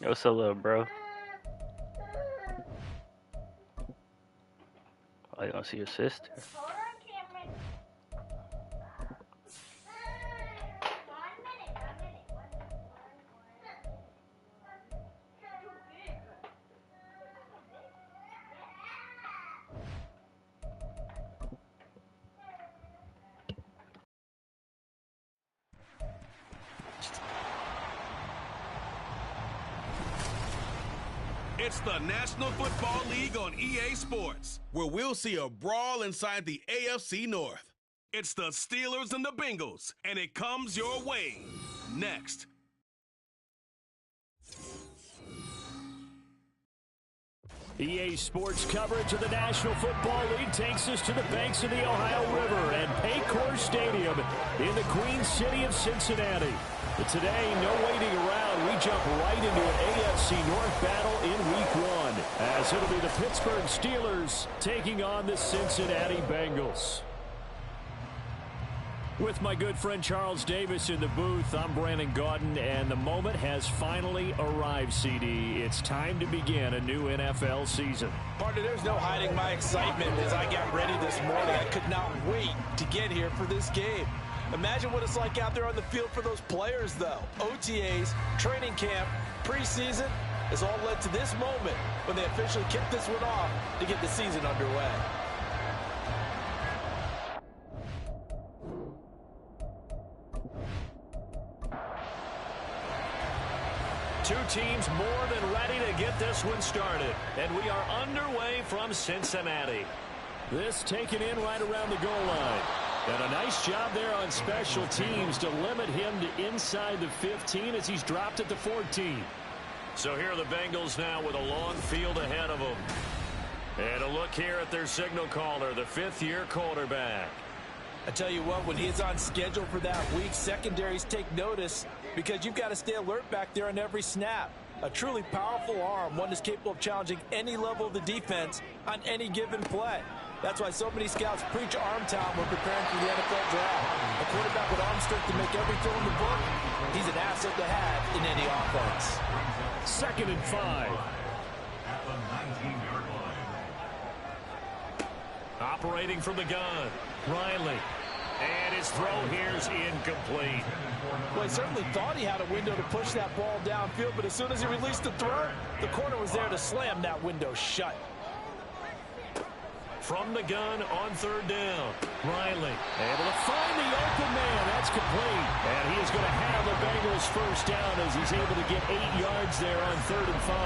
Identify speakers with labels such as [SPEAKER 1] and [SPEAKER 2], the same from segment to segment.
[SPEAKER 1] What's up, little bro? Oh, you want to see your sister?
[SPEAKER 2] It's the National Football League on EA Sports, where we'll see a brawl inside the AFC North. It's the Steelers and the Bengals, and it comes your way next.
[SPEAKER 3] EA Sports coverage of the National Football League takes us to the banks of the Ohio River and Paycor Stadium in the Queen City of Cincinnati. But today, no waiting around. We jump right into an AFC North battle in Week 1, as it'll be the Pittsburgh Steelers taking on the Cincinnati Bengals. With my good friend Charles Davis in the booth, I'm Brandon Gaudin, and the moment has finally arrived, CD. It's time to begin a new NFL season.
[SPEAKER 4] Partner, there's no hiding my excitement as I got ready this morning. I could not wait to get here for this game. Imagine what it's like out there on the field for those players, though. OTAs, training camp, preseason has all led to this moment when they officially kick this one off to get the season underway.
[SPEAKER 3] Two teams more than ready to get this one started. And we are underway from Cincinnati. This taken in right around the goal line. And a nice job there on special teams to limit him to inside the 15 as he's dropped at the 14. So here are the Bengals now with a long field ahead of them. And a look here at their signal caller, the fifth-year quarterback.
[SPEAKER 4] I tell you what, when he's on schedule for that week, secondaries take notice because you've got to stay alert back there on every snap. A truly powerful arm, one that's capable of challenging any level of the defense on any given play. That's why so many scouts preach arm talent when preparing for the NFL draft. A quarterback with arm strength to make every throw in the book, he's an asset to have in any offense.
[SPEAKER 3] 2nd and 5. Operating from the gun, Riley. And his throw here's incomplete.
[SPEAKER 4] Well, he certainly thought he had a window to push that ball downfield, but as soon as he released the throw, the corner was there to slam that window shut.
[SPEAKER 3] From the gun on 3rd down, Riley able to find the open man. That's complete. And he is going to have the Bengals first down as he's able to get 8 yards there on 3rd and 5.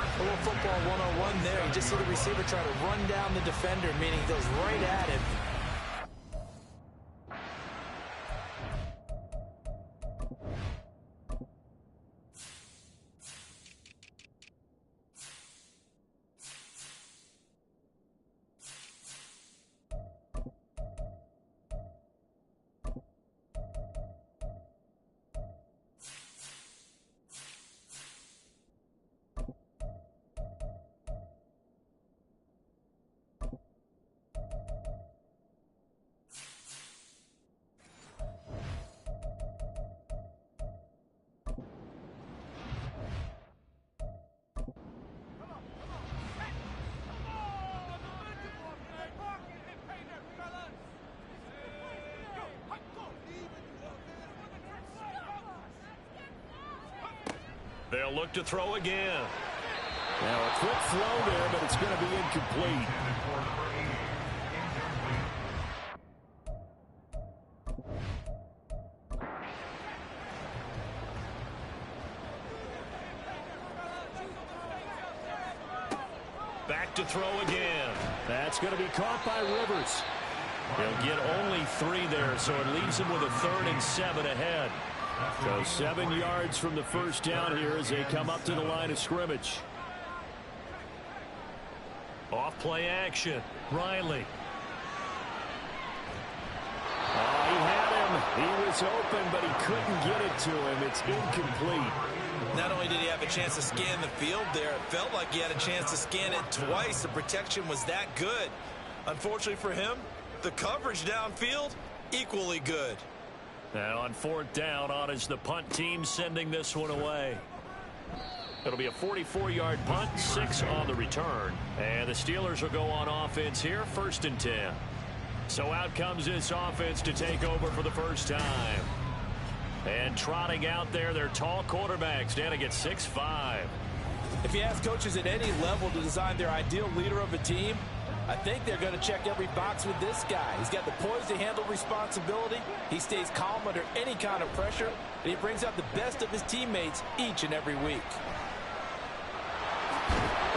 [SPEAKER 4] A little football 101 there. You just see the receiver try to run down the defender, meaning he goes right at him.
[SPEAKER 3] They'll look to throw again. Now a quick throw there, but it's going to be incomplete. Back to throw again. That's going to be caught by Rivers. He'll get only 3 there, so it leaves him with a 3rd and 7 ahead. So 7 yards from the first down here as they come up to the line of scrimmage. Off play action. Riley. Oh, he had him. He was open, but he couldn't get it to him. It's incomplete.
[SPEAKER 4] Not only did he have a chance to scan the field there, it felt like he had a chance to scan it twice. The protection was that good. Unfortunately for him, the coverage downfield, equally good.
[SPEAKER 3] And on 4th down, on is the punt team sending this one away. It'll be a 44-yard punt, 6 on the return. And the Steelers will go on offense here, 1st and 10. So out comes this offense to take over for the first time. And trotting out there, their tall quarterback standing at 6'5".
[SPEAKER 4] If you ask coaches at any level to design their ideal leader of a team, I think they're going to check every box with this guy. He's got the poise to handle responsibility. He stays calm under any kind of pressure, and he brings out the best of his teammates each and every week.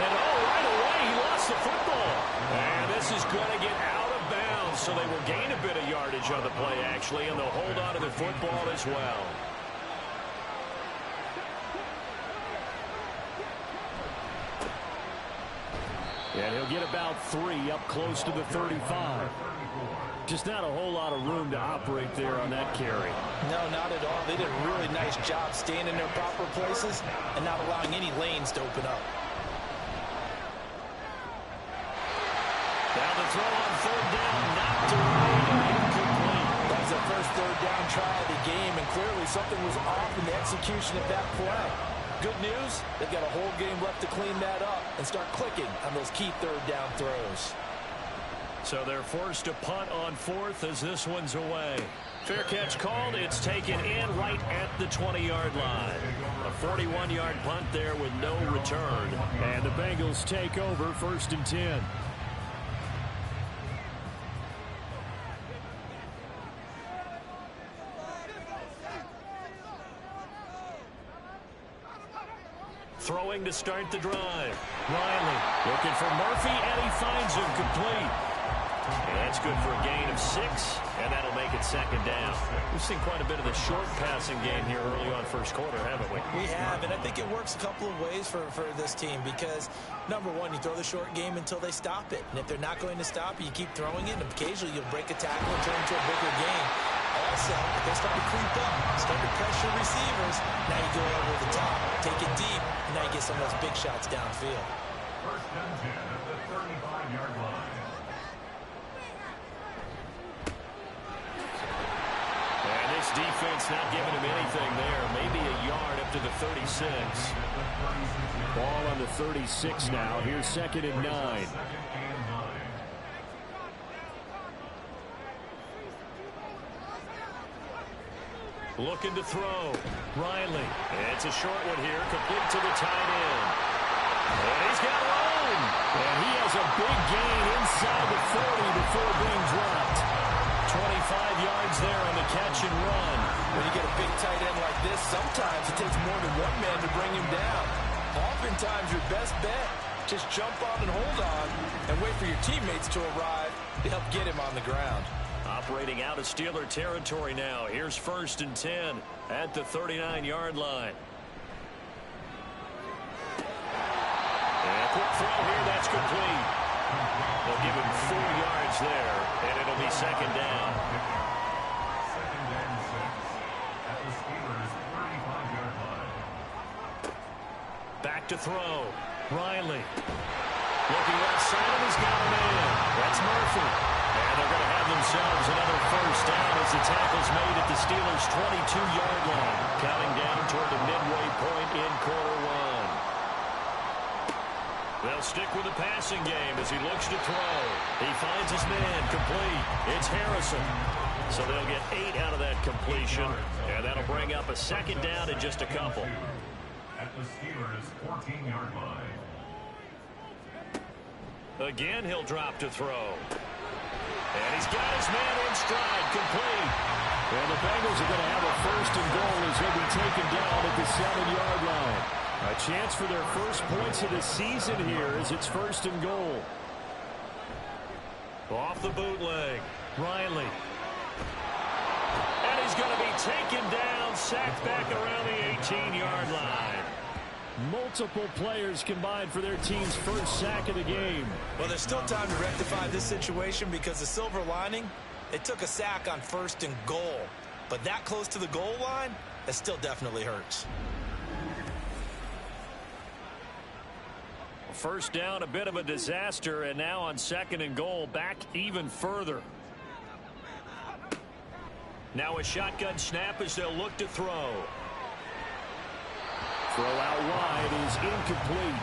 [SPEAKER 3] And right away, he lost the football. And this is going to get out of bounds, so they will gain a bit of yardage on the play, actually, and they'll hold on to the football as well. And he'll get about 3 up close to the 35. Just not a whole lot of room to operate there on that carry.
[SPEAKER 4] No, not at all. They did a really nice job staying in their proper places and not allowing any lanes to open up.
[SPEAKER 3] Now the throw on 3rd down, knocked away and incomplete.
[SPEAKER 4] That was their first 3rd down try of the game, and clearly something was off in the execution of that play. Good news, they've got a whole game left to clean that up and start clicking on those key 3rd down throws.
[SPEAKER 3] So they're forced to punt on 4th as this one's away. Fair catch called. It's taken in right at the 20-yard line. A 41-yard punt there with no return. And the Bengals take over 1st and 10. Throwing to start the drive. Riley looking for Murphy, and he finds him complete. And that's good for a gain of 6, and that'll make it 2nd down. We've seen quite a bit of the short passing game here early on 1st quarter, haven't we?
[SPEAKER 4] We have, and I think it works a couple of ways for this team because, number one, you throw the short game until they stop it. And if they're not going to stop it, you keep throwing it, and occasionally you'll break a tackle and turn into a bigger game. Also, if they start to creep up, start to pressure receivers, now you go over the top, take it deep, and now you get some of those big shots downfield.
[SPEAKER 5] 1st and 10 at the 35-yard line.
[SPEAKER 3] And this defense not giving him anything there. Maybe a yard up to the 36. Ball on the 36 now. Here's 2nd and 9. Looking to throw. Riley. It's a short one here. Complete to the tight end. And he's got room. And he has a big gain inside the 40 before being dropped. 25 yards there on the catch and run.
[SPEAKER 4] When you get a big tight end like this, sometimes it takes more than one man to bring him down. Oftentimes your best bet, just jump on and hold on and wait for your teammates to arrive to help get him on the ground.
[SPEAKER 3] Operating out of Steeler territory now. Here's 1st and 10 at the 39-yard line. And a quick throw here, that's complete. They'll give him 4 yards there, and it'll be 2nd down.
[SPEAKER 5] 2nd and 6 at the Steelers' 35-yard line.
[SPEAKER 3] Back to throw. Riley. Looking left side, and he's got him in. That's Murphy. And they're going to have themselves another 1st down as the tackle's made at the Steelers' 22-yard line. Counting down toward the midway point in quarter 1. They'll stick with the passing game as he looks to throw. He finds his man complete. It's Harrison. So they'll get 8 out of that completion. And that'll bring up a 2nd down in just a couple.
[SPEAKER 5] At the Steelers' 14-yard line.
[SPEAKER 3] Again, he'll drop to throw. And he's got his man in stride, complete. And the Bengals are going to have a 1st and goal as he'll be taken down at the 7-yard line. A chance for their first points of the season here as it's 1st and goal. Off the bootleg, Riley. And he's going to be taken down, sacked back around the 18-yard line. Multiple players combined for their team's first sack of the game.
[SPEAKER 4] Well, there's still time to rectify this situation because the silver lining, they took a sack on 1st and goal. But that close to the goal line, that still definitely hurts.
[SPEAKER 3] 1st down, a bit of a disaster, and now on 2nd and goal, back even further. Now a shotgun snap as they'll look to throw. Throw out wide is incomplete.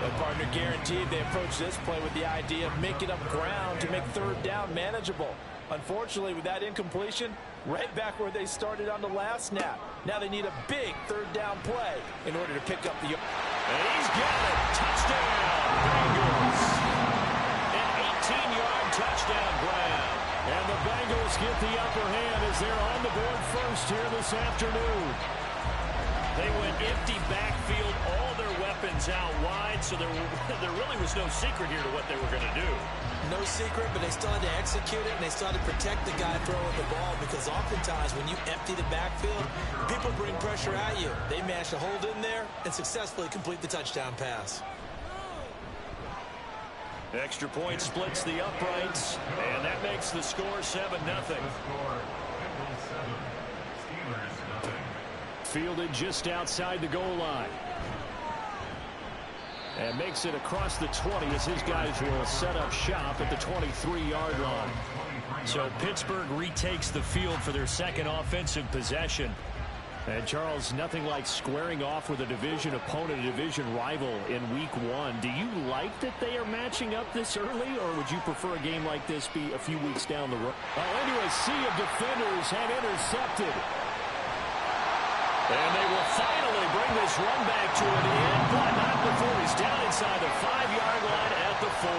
[SPEAKER 4] And partner, guaranteed they approach this play with the idea of making up ground to make third down manageable. Unfortunately, with that incompletion, right back where they started on the last snap. Now they need a big third down play in order to pick up the...
[SPEAKER 3] And he's got it. Touchdown, Bengals. An 18-yard touchdown grab. And the Bengals get the upper hand as they're on the board first here this afternoon. They went empty backfield, all their weapons out wide, so there really was no secret here to what they were going to do.
[SPEAKER 4] No secret, but they still had to execute it, and they still had to protect the guy throwing the ball, because oftentimes when you empty the backfield, people bring pressure at you. They managed to hold in there and successfully complete the touchdown pass.
[SPEAKER 3] Extra point splits the uprights, and that makes the score 7-0. Fielded just outside the goal line. And makes it across the 20 as his guys will set up shop at the 23-yard line. So Pittsburgh retakes the field for their second offensive possession. And Charles, nothing like squaring off with a division opponent, a division rival in week 1. Do you like that they are matching up this early, or would you prefer a game like this be a few weeks down the road? Oh, into a sea of defenders and intercepted. And they will finally bring this run back to an end, but not before he's down inside the 5-yard line at the 4.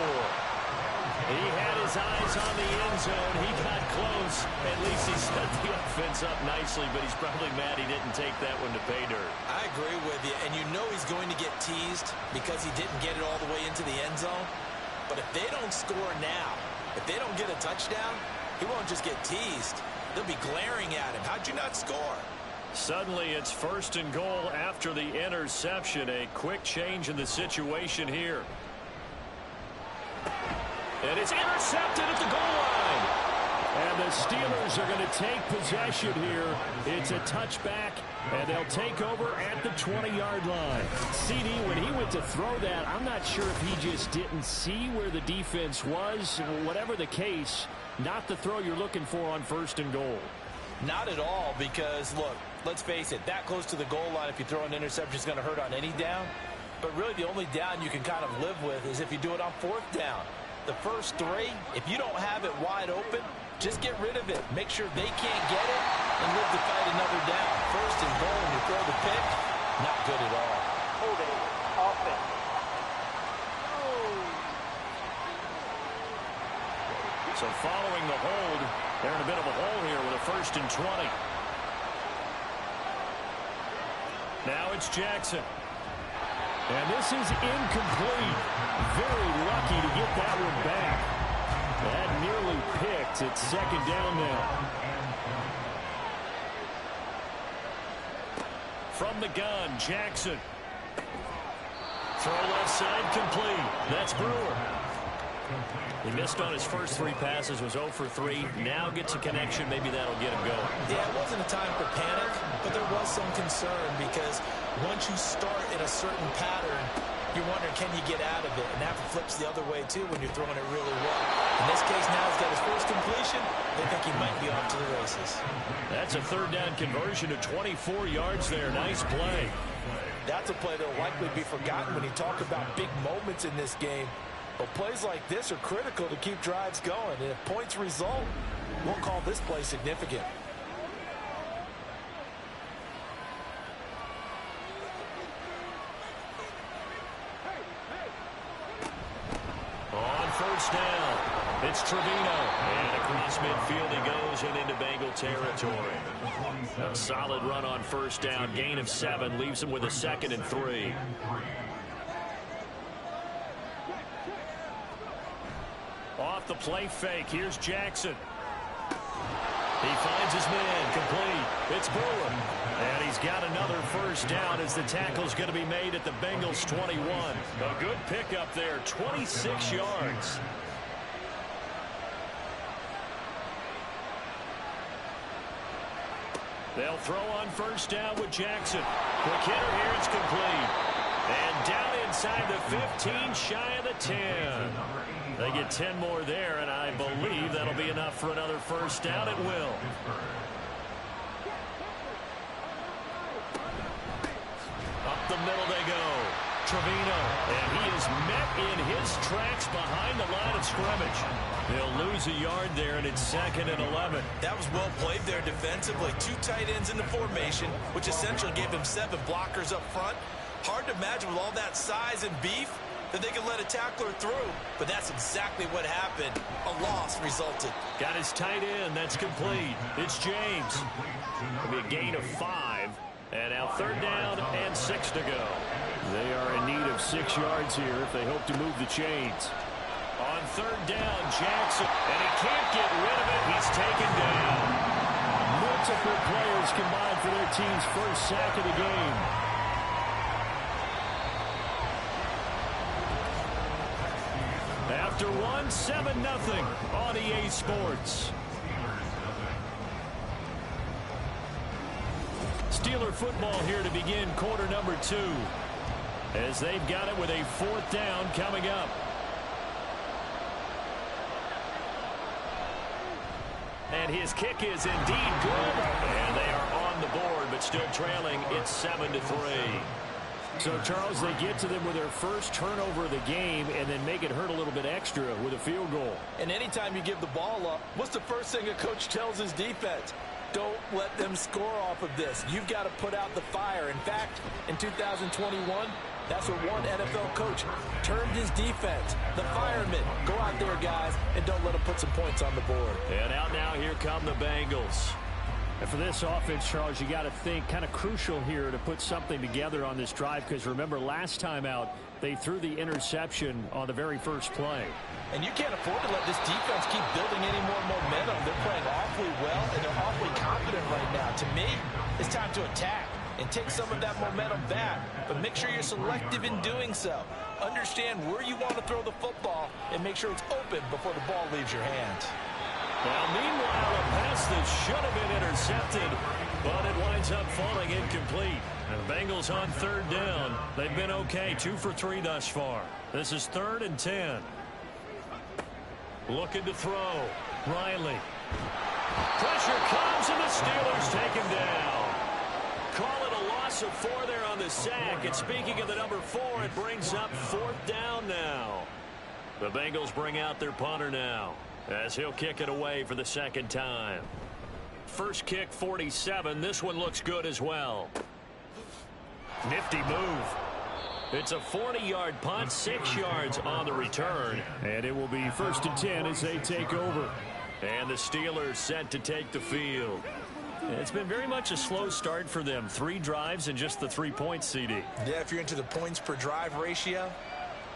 [SPEAKER 3] He had his eyes on the end zone. He got close. At least he set the offense up nicely, but he's probably mad he didn't take that one to pay dirt.
[SPEAKER 4] I agree with you, and you know he's going to get teased because he didn't get it all the way into the end zone. But if they don't score now, if they don't get a touchdown, he won't just get teased. They'll be glaring at him. How'd you not score?
[SPEAKER 3] Suddenly it's 1st and goal after the interception. A quick change in the situation here. And it's intercepted at the goal line. And the Steelers are going to take possession here. It's a touchback, and they'll take over at the 20-yard line. CD, when he went to throw that, I'm not sure if he just didn't see where the defense was. Whatever the case, not the throw you're looking for on 1st and goal.
[SPEAKER 4] Not at all, because, look, let's face it, that close to the goal line, if you throw an interception, is going to hurt on any down. But really the only down you can kind of live with is if you do it on 4th down. The first 3, if you don't have it wide open, just get rid of it. Make sure they can't get it and live to fight another down. 1st and goal, and you throw the pick, not good at all.
[SPEAKER 1] Holding offense.
[SPEAKER 3] So following the hold, they're in a bit of a hole here with a 1st and 20. Now it's Jackson. And this is incomplete. Very lucky to get that one back. That nearly picked. It's 2nd down now. From the gun, Jackson. Throw left side complete. That's Brewer. He missed on his first 3 passes, was 0 for 3. Now gets a connection. Maybe that'll get him going.
[SPEAKER 4] Yeah, it wasn't a time for panic, but there was some concern because once you start in a certain pattern, you're wondering, can you get out of it? And that flips the other way, too, when you're throwing it really well. In this case, now he's got his first completion. They think he might be off to the races.
[SPEAKER 3] That's a 3rd down conversion to 24 yards there. Nice play.
[SPEAKER 4] That's a play that will likely be forgotten when you talk about big moments in this game. But plays like this are critical to keep drives going. And if points result, we'll call this play significant.
[SPEAKER 3] On 1st down, it's Trevino. And across midfield he goes and into Bengal territory. A solid run on 1st down. Gain of 7 leaves him with a 2nd and 3. Off the play fake. Here's Jackson. He finds his man. Complete. It's Brewer. And he's got another 1st down as the tackle's going to be made at the Bengals 21. A good pickup there. 26 yards. They'll throw on 1st down with Jackson. Quick hitter here. It's complete. And down inside the 15, shy of the 10. They get 10 more there, and I believe that'll be enough for another 1st down. It will. A the middle they go. Trevino, and he is met in his tracks behind the line of scrimmage. They'll lose a yard there, and it's 2nd and 11.
[SPEAKER 4] That was well played there defensively. 2 tight ends in the formation, which essentially gave them 7 blockers up front. Hard to imagine with all that size and beef that they could let a tackler through, but that's exactly what happened. A loss resulted.
[SPEAKER 3] Got his tight end. That's complete. It's James. It'll be a gain of 5, and now 3rd down and 6 to go. They are in need of 6 yards here if they hope to move the chains. On 3rd down, Jackson, and he can't get rid of it. He's taken down. Multiple players combined for their team's first sack of the game. After 7-0 on EA Sports. Steeler football here to begin quarter number 2. As they've got it with a 4th down coming up. And his kick is indeed good. And they are on the board, but still trailing. It's 7-3. So, Charles, they get to them with their first turnover of the game and then make it hurt a little bit extra with a field goal.
[SPEAKER 4] And anytime you give the ball up, what's the first thing a coach tells his defense? Don't let them score off of this. You've got to put out the fire. In fact, in 2021, that's what one NFL coach termed his defense. The firemen. Go out there, guys, and don't let them put some points on the board.
[SPEAKER 3] And out now, here come the Bengals. And for this offense, Charles, you got to think kind of crucial here to put something together on this drive, because remember last time out, they threw the interception on the very first play.
[SPEAKER 4] And you can't afford to let this defense keep building any more momentum. They're playing awfully well, and they're awfully confident right now. To me, it's time to attack and take some of that momentum back. But make sure you're selective in doing so. Understand where you want to throw the football and make sure it's open before the ball leaves your hands.
[SPEAKER 3] Now, meanwhile, a pass that should have been intercepted, but it winds up falling incomplete. And the Bengals on 3rd down. They've been okay, 2 for 3 thus far. This is 3rd and 10. Looking to throw. Riley. Pressure comes, and the Steelers take him down. Call it a loss of 4 there on the sack. And speaking of the number 4, it brings up 4th down now. The Bengals bring out their punter now, as he'll kick it away for the 2nd time. First kick, 47. This one looks good as well. Nifty move. It's a 40-yard punt, 6 yards on the return. And it will be 1st and 10 as they take over. And the Steelers set to take the field. It's been very much a slow start for them. 3 drives and just the 3 points, CD.
[SPEAKER 4] Yeah, if you're into the points per drive ratio,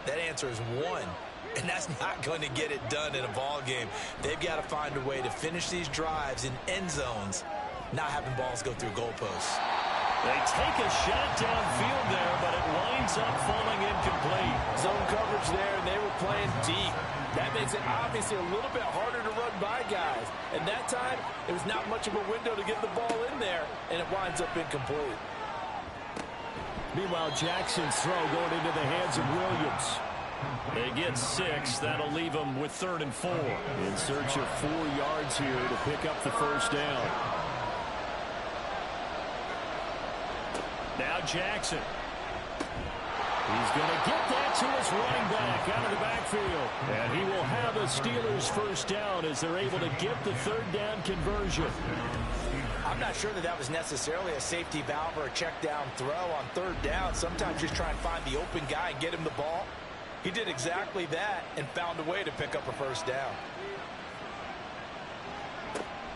[SPEAKER 4] that answer is 1. And that's not going to get it done in a ball game. They've got to find a way to finish these drives in end zones, not having balls go through goalposts.
[SPEAKER 3] They take a shot downfield there, but it winds up falling incomplete.
[SPEAKER 4] Zone coverage there, and they were playing deep. That makes it obviously a little bit harder to run by guys. And that time, there was not much of a window to get the ball in there, and it winds up incomplete.
[SPEAKER 3] Meanwhile, Jackson's throw going into the hands of Williams. They get 6. That'll leave them with 3rd and 4. In search of 4 yards here to pick up the 1st down. Now Jackson. He's going to get that to his running back out of the backfield. And he will have a Steelers 1st down as they're able to get the 3rd down conversion.
[SPEAKER 4] I'm not sure that was necessarily a safety valve or a check down throw on 3rd down. Sometimes just try and find the open guy and get him the ball. He did exactly that and found a way to pick up a 1st down.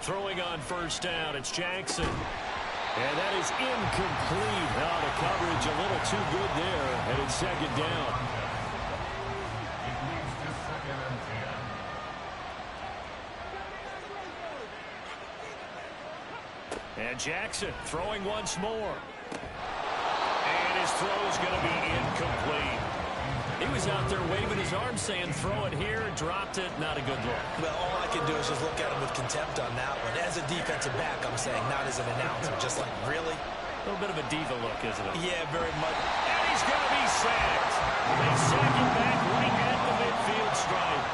[SPEAKER 3] Throwing on 1st down, it's Jackson. And that is incomplete. Now the coverage a little too good there, and it's 2nd down. And Jackson throwing once more. And his throw is going to be incomplete. He was out there waving his arms saying, throw it here, dropped it, not a good look.
[SPEAKER 4] Well, all I can do is just look at him with contempt on that one. As a defensive back, I'm saying, not as an announcer. Just like, really?
[SPEAKER 3] A little bit of a diva look, isn't it?
[SPEAKER 4] Yeah, very much.
[SPEAKER 3] And he's going to be sacked. They sack him back right at the midfield stripe.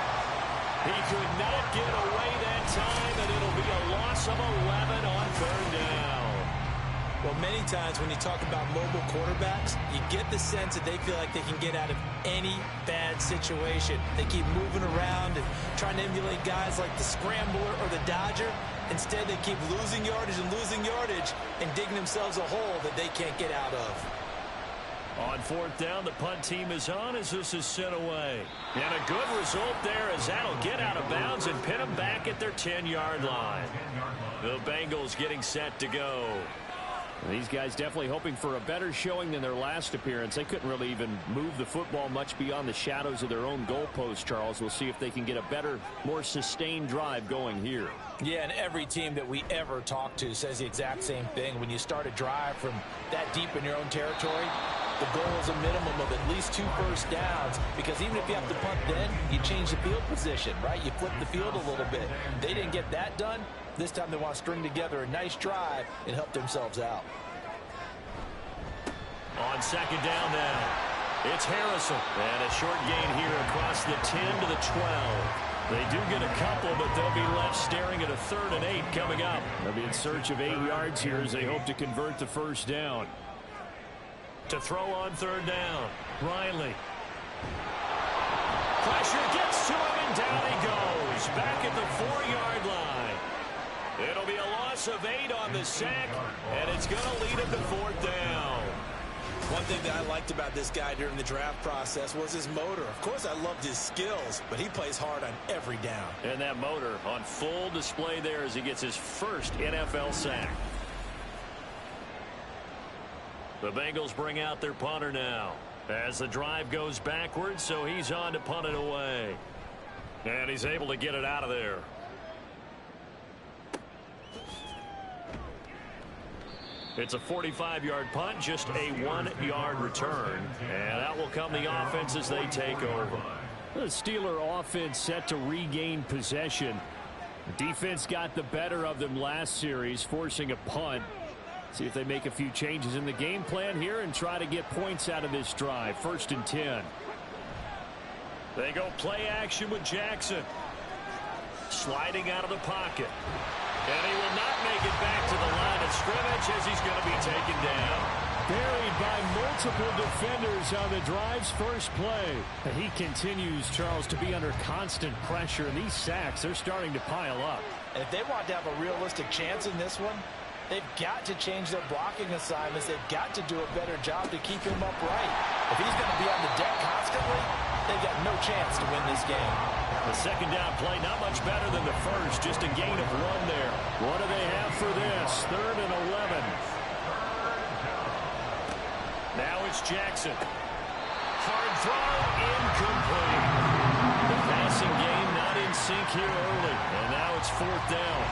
[SPEAKER 3] He could not get away that time, and it'll be a loss of 11 on 3rd down.
[SPEAKER 4] Well, many times when you talk about mobile quarterbacks, you get the sense that they feel like they can get out of any bad situation. They keep moving around and trying to emulate guys like the scrambler or the dodger. Instead, they keep losing yardage and digging themselves a hole that they can't get out of.
[SPEAKER 3] On fourth down, the punt team is on as this is sent away. And a good result there as that'll get out of bounds and pin them back at their 10-yard line. The Bengals getting set to go. These guys definitely hoping for a better showing than their last appearance. They couldn't really even move the football much beyond the shadows of their own goalpost, Charles. We'll see if they can get a better, more sustained drive going here.
[SPEAKER 4] Yeah, and every team that we ever talk to says the exact same thing. When you start a drive from that deep in your own territory, the goal is a minimum of at least 2 first downs, because even if you have to punt then, you change the field position, right? You flip the field a little bit. They didn't get that done. This time they want to string together a nice drive and help themselves out.
[SPEAKER 3] On second down now, it's Harrison. And a short gain here across the 10 to the 12. They do get a couple, but they'll be left staring at a 3rd and 8 coming up. They'll be in search of 8 yards here as they hope to convert the first down. To throw on 3rd down, Riley. Pressure gets to him, and down he goes. Back at the 4-yard line. It'll be a loss of 8 on the sack, and it's going to lead him to 4th down.
[SPEAKER 4] One thing that I liked about this guy during the draft process was his motor. Of course, I loved his skills, but he plays hard on every down.
[SPEAKER 3] And that motor on full display there as he gets his first NFL sack. The Bengals bring out their punter now as the drive goes backwards, so he's on to punt it away. And he's able to get it out of there. It's a 45-yard punt, just a 1-yard return. And out will come the offense as they take over. The Steeler offense set to regain possession. The defense got the better of them last series, forcing a punt. See if they make a few changes in the game plan here and try to get points out of this drive. 1st and 10. They go play action with Jackson. Sliding out of the pocket. And he will not make it back to the line of scrimmage as he's going to be taken down. Buried by multiple defenders on the drive's first play. He continues, Charles, to be under constant pressure. And these sacks, they're starting to pile up.
[SPEAKER 4] And if they want to have a realistic chance in this one, they've got to change their blocking assignments. They've got to do a better job to keep him upright. If he's going to be on the deck constantly, they've got no chance to win this game.
[SPEAKER 3] The second down play, not much better than the first. Just a gain of 1 there. What do they have for this? 3rd and 11. Now it's Jackson. Hard throw, incomplete. The passing game not in sync here early. And now it's 4th down.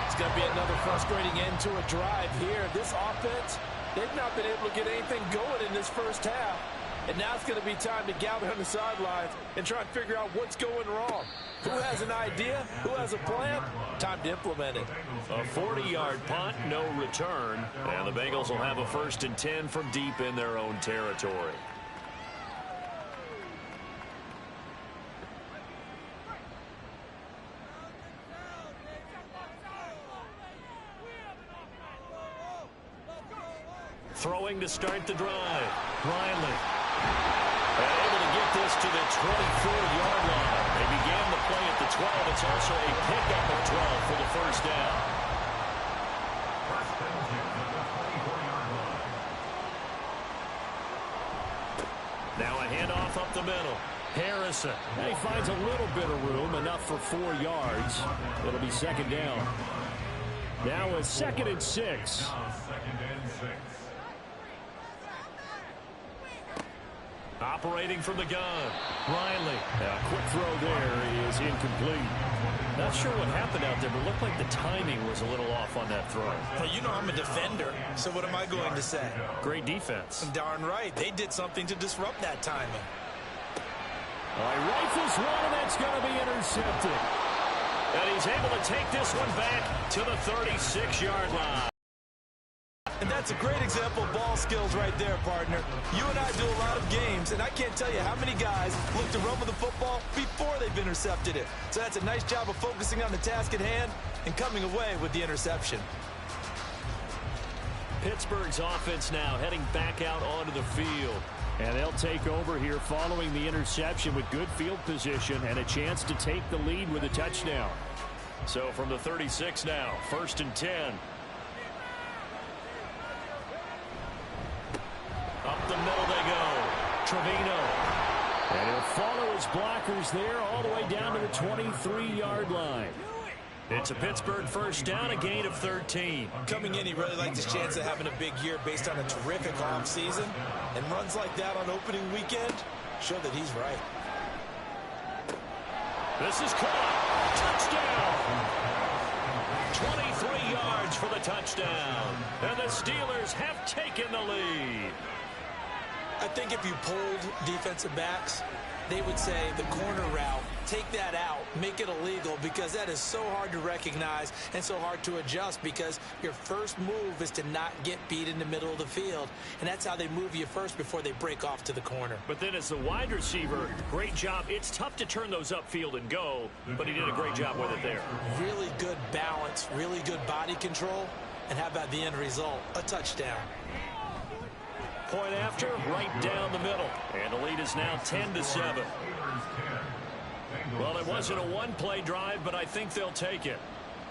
[SPEAKER 4] It's going to be another frustrating end to a drive here. This offense, they've not been able to get anything going in this first half. And now it's going to be time to gather on the sidelines and try and figure out what's going wrong. Who has an idea? Who has a plan? Time to implement it.
[SPEAKER 3] A 40-yard punt, no return. And the Bengals will have a 1st and 10 from deep in their own territory. Throwing to start the drive. Riley. Able to get this to the 24-yard line. They began the play at the 12. It's also a pickup of 12 for the first down. Now a handoff up the middle. Harrison. And he finds a little bit of room, enough for 4 yards. It'll be 2nd down. Now a 2nd and 6. Operating from the gun. Riley. A quick throw there is incomplete. Not sure what happened out there, but it looked like the timing was a little off on that throw.
[SPEAKER 4] Well, you know I'm a defender, so what am I going to say?
[SPEAKER 3] Great defense.
[SPEAKER 4] Darn right. They did something to disrupt that timing.
[SPEAKER 3] Rifles one, and that's going to be intercepted. And he's able to take this one back to the 36-yard line.
[SPEAKER 4] And that's a great example of ball skills right there, partner. You and I do a lot of games, and I can't tell you how many guys look to run with the football before they've intercepted it. So that's a nice job of focusing on the task at hand and coming away with the interception.
[SPEAKER 3] Pittsburgh's offense now heading back out onto the field. And they'll take over here following the interception with good field position and a chance to take the lead with a touchdown. So from the 36 now, 1st and 10. Up the middle they go. Trevino. And he'll follow his blockers there all the way down to the 23-yard line. It's a Pittsburgh first down, a gain of 13.
[SPEAKER 4] Coming in, he really likes his chance of having a big year based on a terrific offseason. And runs like that on opening weekend show that he's right.
[SPEAKER 3] This is caught. Touchdown. 23 yards for the touchdown. And the Steelers have taken the lead.
[SPEAKER 4] I think if you polled defensive backs, they would say the corner route, take that out, make it illegal, because that is so hard to recognize and so hard to adjust, because your first move is to not get beat in the middle of the field. And that's how they move you first before they break off to the corner.
[SPEAKER 3] But then as the wide receiver, great job. It's tough to turn those upfield and go, but he did a great job with it there.
[SPEAKER 4] Really good balance, really good body control. And how about the end result? A touchdown.
[SPEAKER 3] Point after, right down the middle. And the lead is now 10-7. Well, it wasn't a one-play drive, but I think they'll take it.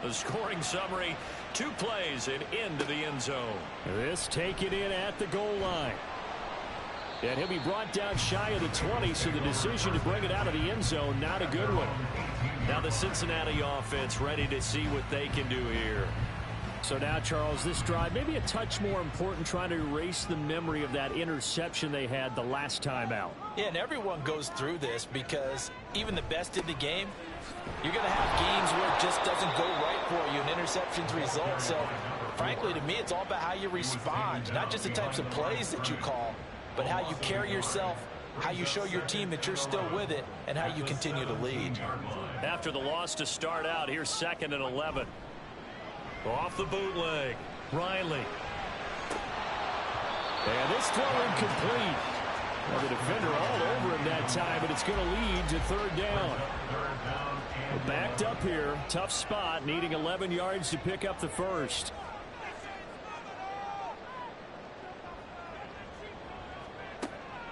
[SPEAKER 3] The scoring summary, 2 plays and into the end zone. This taken in at the goal line. And he'll be brought down shy of the 20, so the decision to bring it out of the end zone, not a good one. Now the Cincinnati offense ready to see what they can do here. So now, Charles, this drive maybe a touch more important, trying to erase the memory of that interception they had the last time out.
[SPEAKER 4] Yeah, and everyone goes through this, because even the best in the game, you're going to have games where it just doesn't go right for you, and interceptions result. So, frankly, to me, it's all about how you respond, not just the types of plays that you call, but how you carry yourself, how you show your team that you're still with it, and how you continue to lead.
[SPEAKER 3] After the loss to start out, here's 2nd and 11. Off the bootleg, Riley. And this throw incomplete. Well, the defender all over him that time, but it's going to lead to 3rd down. We're backed up here, tough spot, needing 11 yards to pick up the first.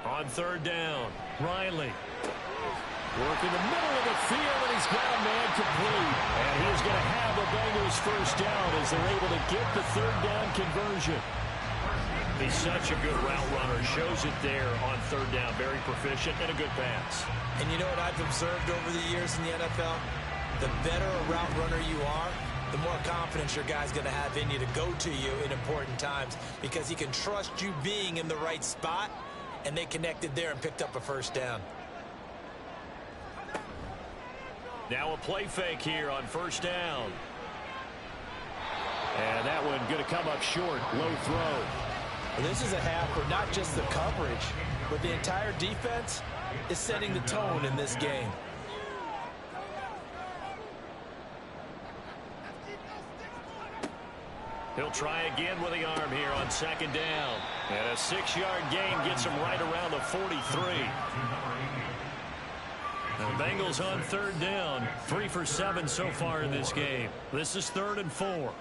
[SPEAKER 3] On 3rd down, Riley. Work in the middle of the field, and he's got a man complete. And he is going to have the Bengals first down as they're able to get the 3rd down conversion. He's such a good route runner. Shows it there on 3rd down. Very proficient and a good pass.
[SPEAKER 4] And you know what I've observed over the years in the NFL? The better a route runner you are, the more confidence your guy's going to have in you to go to you in important times, because he can trust you being in the right spot, and they connected there and picked up a first down.
[SPEAKER 3] Now a play fake here on 1st down. And that one going to come up short. Low throw.
[SPEAKER 4] Well, this is a half where not just the coverage, but the entire defense is setting the tone in this game.
[SPEAKER 3] He'll try again with the arm here on 2nd down. And a 6-yard gain gets him right around the 43. The Bengals on 3rd down, 3 for 7 so far in this game. This is 3rd and 4.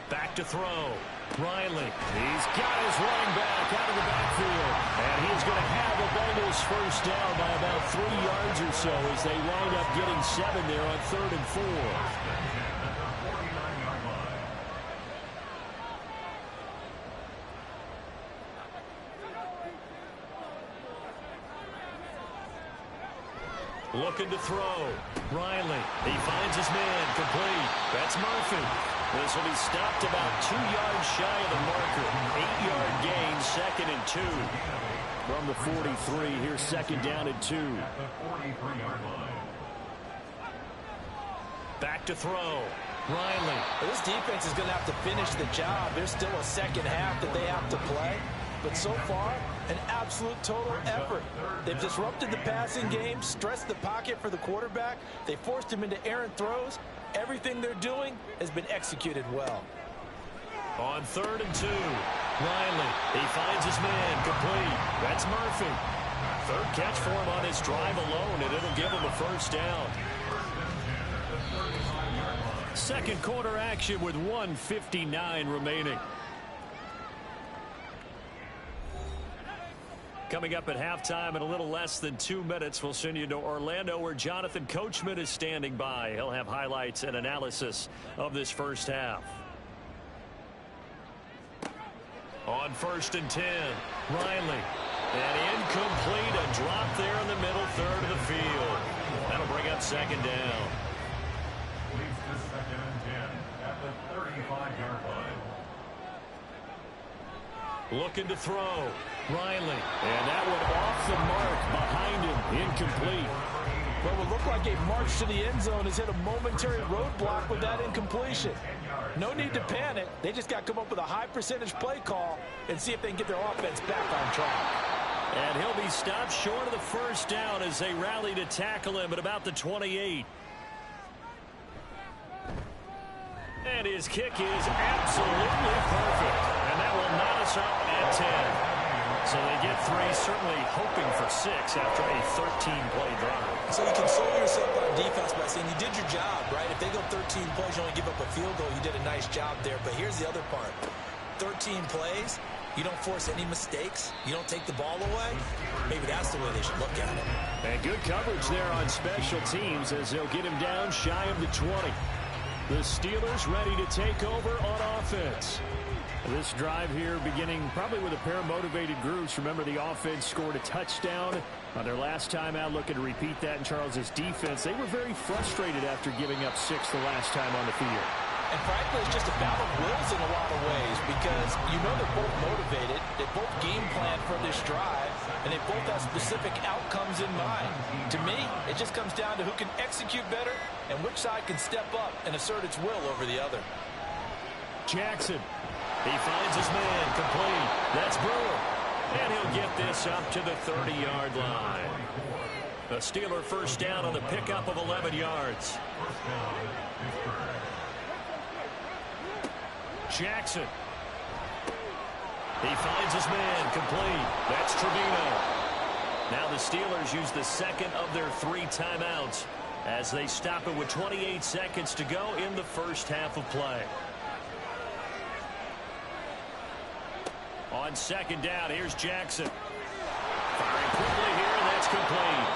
[SPEAKER 3] Back to throw. Riley. He's got his running back out of the backfield. And he's going to have the Bengals first down by about 3 yards or so as they wind up getting 7 there on 3rd and 4. Looking to throw. Riley. He finds his man. Complete. That's Murphy. This will be stopped about 2 yards shy of the marker. 8-yard gain, 2nd and 2. From the 43, here's 2nd down and 2. Back to throw. Riley.
[SPEAKER 4] This defense is going to have to finish the job. There's still a second half that they have to play. But so far, an absolute total effort. They've disrupted the passing game, stressed the pocket for the quarterback. They forced him into errant throws. Everything they're doing has been executed well.
[SPEAKER 3] On 3rd and 2, Riley. He finds his man. Complete. That's Murphy. 3rd catch for him on his drive alone, and it'll give him a first down. Second quarter action with 1:59 remaining. Coming up at halftime in a little less than 2 minutes, we'll send you to Orlando where Jonathan Coachman is standing by. He'll have highlights and analysis of this first half. On 1st and 10, Riley. And incomplete, a drop there in the middle third of the field. That'll bring up second down.
[SPEAKER 5] Leads to 2nd and 10 at the 35-yard line.
[SPEAKER 3] Looking to throw. Riley. And that one off the mark behind him. Incomplete.
[SPEAKER 4] What would look like a march to the end zone has hit a momentary roadblock with that incompletion. No need to panic. They just got to come up with a high percentage play call and see if they can get their offense back on track.
[SPEAKER 3] And he'll be stopped short of the first down as they rally to tackle him at about the 28. And his kick is absolutely perfect. And that will knot us up at 10. So they get 3, certainly hoping for 6 after a 13-play drive.
[SPEAKER 4] So you console yourself on defense by saying you did your job, right? If they go 13 plays, you only give up a field goal, you did a nice job there. But here's the other part. 13 plays, you don't force any mistakes, you don't take the ball away. Maybe that's the way they should look at it.
[SPEAKER 3] And good coverage there on special teams as they'll get him down shy of the 20. The Steelers ready to take over on offense. This drive here beginning probably with a pair of motivated groups. Remember, the offense scored a touchdown on their last time out, looking to repeat that in Charles's defense. They were very frustrated after giving up 6 the last time on the field.
[SPEAKER 4] And frankly, it's just a battle of wills in a lot of ways because you know they're both motivated, they both game plan for this drive, and they both have specific outcomes in mind. To me, it just comes down to who can execute better and which side can step up and assert its will over the other.
[SPEAKER 3] Jackson. He finds his man complete. That's Brewer. And he'll get this up to the 30-yard line. A Steeler first down on the pickup of 11 yards. Jackson. He finds his man complete. That's Trevino. Now the Steelers use the second of their 3 timeouts as they stop it with 28 seconds to go in the first half of play. On second down, here's Jackson. Firing quickly here, and that's complete.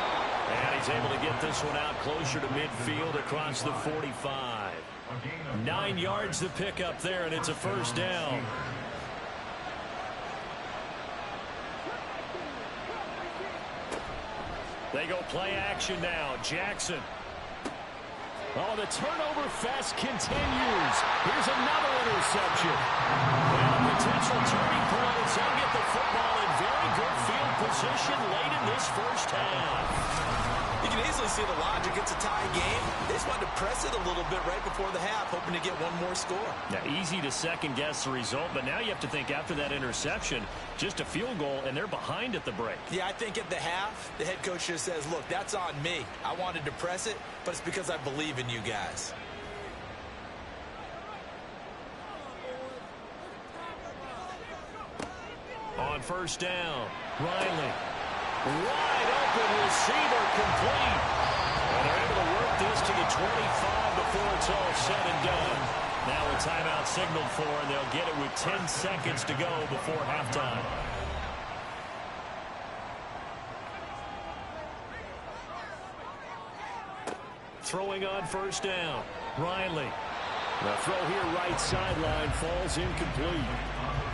[SPEAKER 3] And he's able to get this one out closer to midfield across the 45. 9 yards to pick up there, and it's a first down. They go play action now. Jackson. Oh, the turnover fest continues. Here's another interception. And a potential turning point as they'll get the football in very good field position late in this first half.
[SPEAKER 4] You can easily see the logic. It's a tie game. They just wanted to press it a little bit right before the half, hoping to get one more score.
[SPEAKER 3] Now, easy to second-guess the result, but now you have to think after that interception, just a field goal, and they're behind at the break.
[SPEAKER 4] Yeah, I think at the half, the head coach just says, look, that's on me. I wanted to press it, but it's because I believe in you guys.
[SPEAKER 3] On first down, Riley. Wide open receiver complete. And they're able to work this to the 25 before it's all said and done. Now a timeout signaled for, and they'll get it with 10 seconds to go before halftime. Throwing on first down, Riley. The throw here right sideline falls incomplete.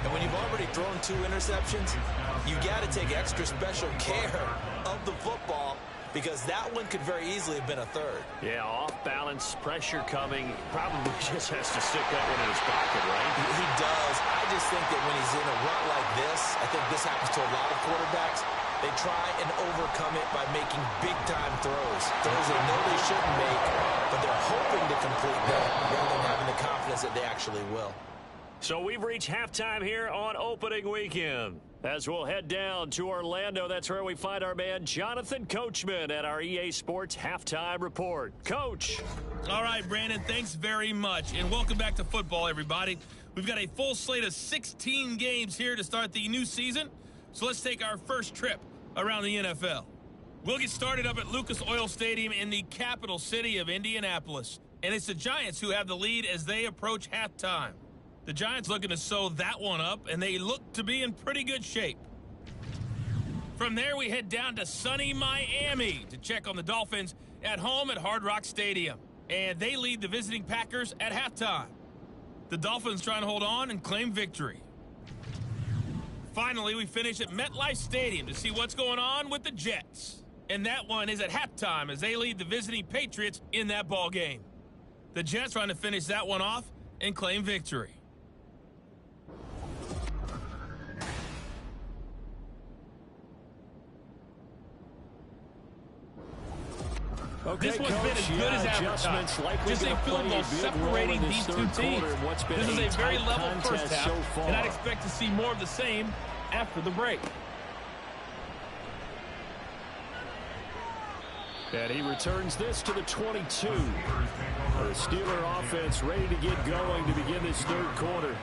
[SPEAKER 4] And when you've already thrown 2 interceptions, you got to take extra special care of the football because that one could very easily have been a third.
[SPEAKER 3] Yeah, off balance, pressure coming. Probably just has to stick that one in his pocket, right?
[SPEAKER 4] He does. I just think that when he's in a rut like this, I think this happens to a lot of quarterbacks. They try and overcome it by making big-time throws. Throws they know they shouldn't make, but they're hoping to complete them rather than having the confidence that they actually will.
[SPEAKER 3] So we've reached halftime here on opening weekend. As we'll head down to Orlando, that's where we find our man Jonathan Coachman at our EA Sports Halftime Report. Coach.
[SPEAKER 6] All right, Brandon, thanks very much. And welcome back to football, everybody. We've got a full slate of 16 games here to start the new season. So let's take our first trip around the NFL. We'll get started up at Lucas Oil Stadium in the capital city of Indianapolis. and it's the Giants who have the lead as they approach halftime. The Giants looking to sew that one up, and they look to be in pretty good shape. From there, we head down to sunny Miami to check on the Dolphins at home at Hard Rock Stadium. And they lead the visiting Packers at halftime. The Dolphins trying to hold on and claim victory. Finally, we finish at MetLife Stadium to see what's going on with the Jets. And that one is at halftime as they lead the visiting Patriots in that ball game. The Jets trying to finish that one off and claim victory.
[SPEAKER 3] Okay,
[SPEAKER 6] this one's been as good as advertised. Just a field goal separating these two teams. This is a very level first half, and I'd expect to see more of the same after the break.
[SPEAKER 3] And he returns this to the 22. The Steeler offense ready to get going to begin this third quarter.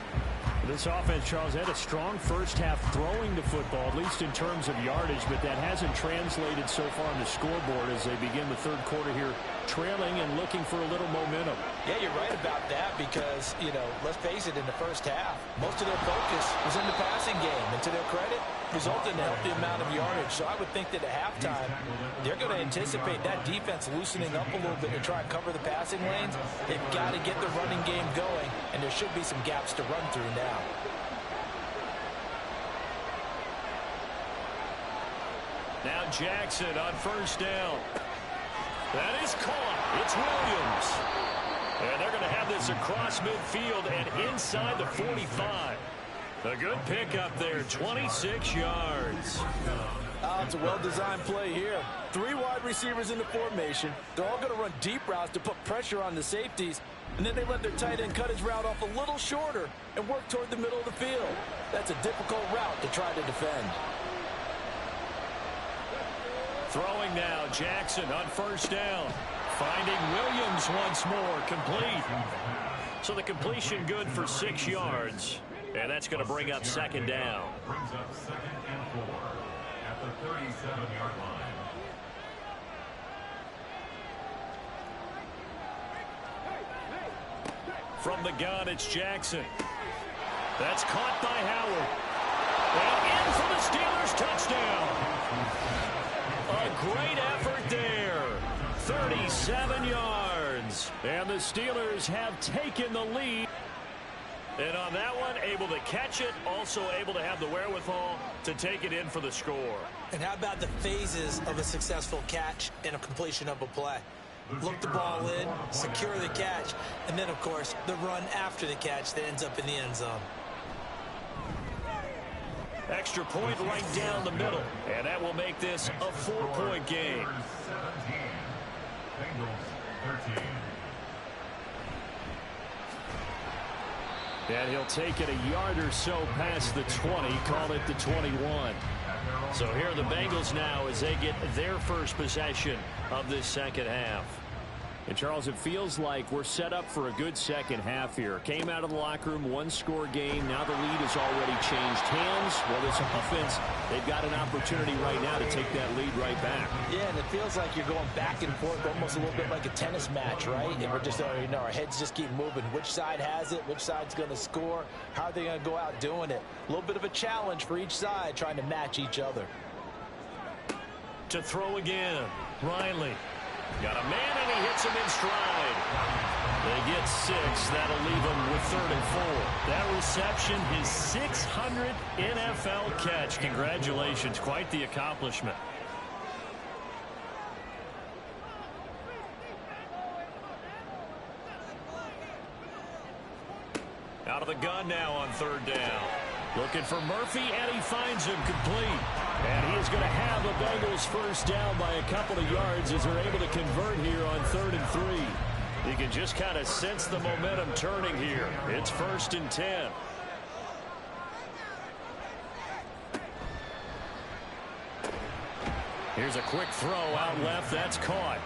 [SPEAKER 3] This offense, Charles, had a strong first half throwing the football, at least in terms of yardage, but that hasn't translated so far on the scoreboard as they begin the third quarter here, trailing and looking for a little momentum.
[SPEAKER 4] Yeah, you're right about that because, let's face it, in the first half, most of their focus was in the passing game. And to their credit, resulted in a healthy amount of yardage. So I would think that at halftime, they're going to anticipate that defense loosening up a little bit to try and cover the passing lanes. They've got to get the running game going, and there should be some gaps to run through now.
[SPEAKER 3] Now Jackson on first down. That is caught. It's Williams. And they're going to have this across midfield and inside the 45. A good pickup there, 26 yards.
[SPEAKER 4] It's a well-designed play here. 3 wide receivers in the formation. They're all going to run deep routes to put pressure on the safeties. And then they let their tight end cut his route off a little shorter and work toward the middle of the field. That's a difficult route to try to defend.
[SPEAKER 3] Throwing now, Jackson on first down. Finding Williams once more, complete. So the completion good for 6 yards. And that's going to bring up second down.
[SPEAKER 5] Brings up 2nd and 4 at the 37-yard line.
[SPEAKER 3] From the gun, it's Jackson. That's caught by Howard. And in for the Steelers, touchdown. A great effort there. 37 yards. And the Steelers have taken the lead. And on that one, able to catch it, also able to have the wherewithal to take it in for the score.
[SPEAKER 7] And how about the phases of a successful catch and a completion of a play? Look the ball in, secure the catch, and then, of course, the run after the catch that ends up in the end zone.
[SPEAKER 3] Extra point right down the middle, and that will make this a 4-point game.
[SPEAKER 5] 17, Bengals 13.
[SPEAKER 3] And he'll take it a yard or so past the 20, call it the 21. So here are the Bengals now as they get their first possession of this second half. And Charles, it feels like we're set up for a good second half here. Came out of the locker room, 1-score game. Now the lead has already changed hands. Well, this offense, they've got an opportunity right now to take that lead right back.
[SPEAKER 4] Yeah, and it feels like you're going back and forth, almost a little bit like a tennis match, right? And we're just, our heads just keep moving. Which side has it? Which side's going to score? How are they going to go out doing it? A little bit of a challenge for each side, trying to match each other.
[SPEAKER 3] To throw again, Riley. Got a man, and he hits him in stride. They get 6. That'll leave him with 3rd and 4. That reception, his 600th NFL catch. Congratulations. Quite the accomplishment. Out of the gun now on 3rd down. Looking for Murphy, and he finds him complete. And he is going to have the Bengals first down by a couple of yards as they're able to convert here on 3rd and 3. You can just kind of sense the momentum turning here. It's 1st and 10. Here's a quick throw out left. That's caught.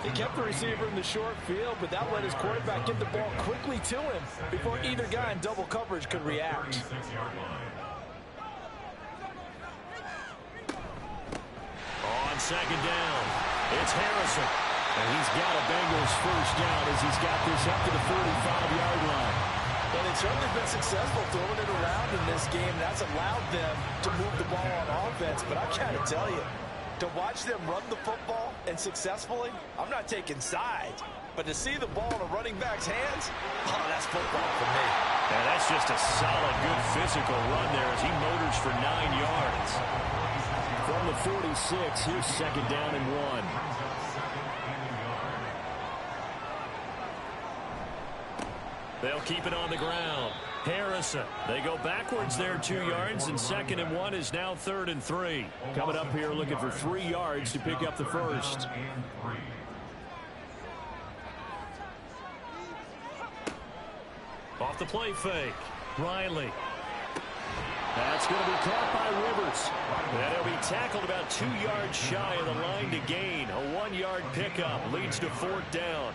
[SPEAKER 4] He kept the receiver in the short field, but that let his quarterback get the ball quickly to him before either guy in double coverage could react.
[SPEAKER 3] On 2nd down, it's Harrison. And he's got a Bengals first down as he's got this up to the 45-yard line.
[SPEAKER 4] Well, they've certainly been successful throwing it around in this game. That's allowed them to move the ball on offense. But I got to tell you, to watch them run the football and successfully, I'm not taking sides. But to see the ball in a running back's hands, oh, that's football for me.
[SPEAKER 3] And that's just a solid, good physical run there as he motors for 9 yards. From the 46, here's second down and 1. They'll keep it on the ground. Harrison. They go backwards there 2 yards, and second and 1 is now 3rd and 3. Coming up here looking for 3 yards to pick up the first. Off the play fake. Riley. That's going to be caught by Rivers. And he'll be tackled about 2 yards shy of the line to gain. A 1-yard pickup leads to 4th down.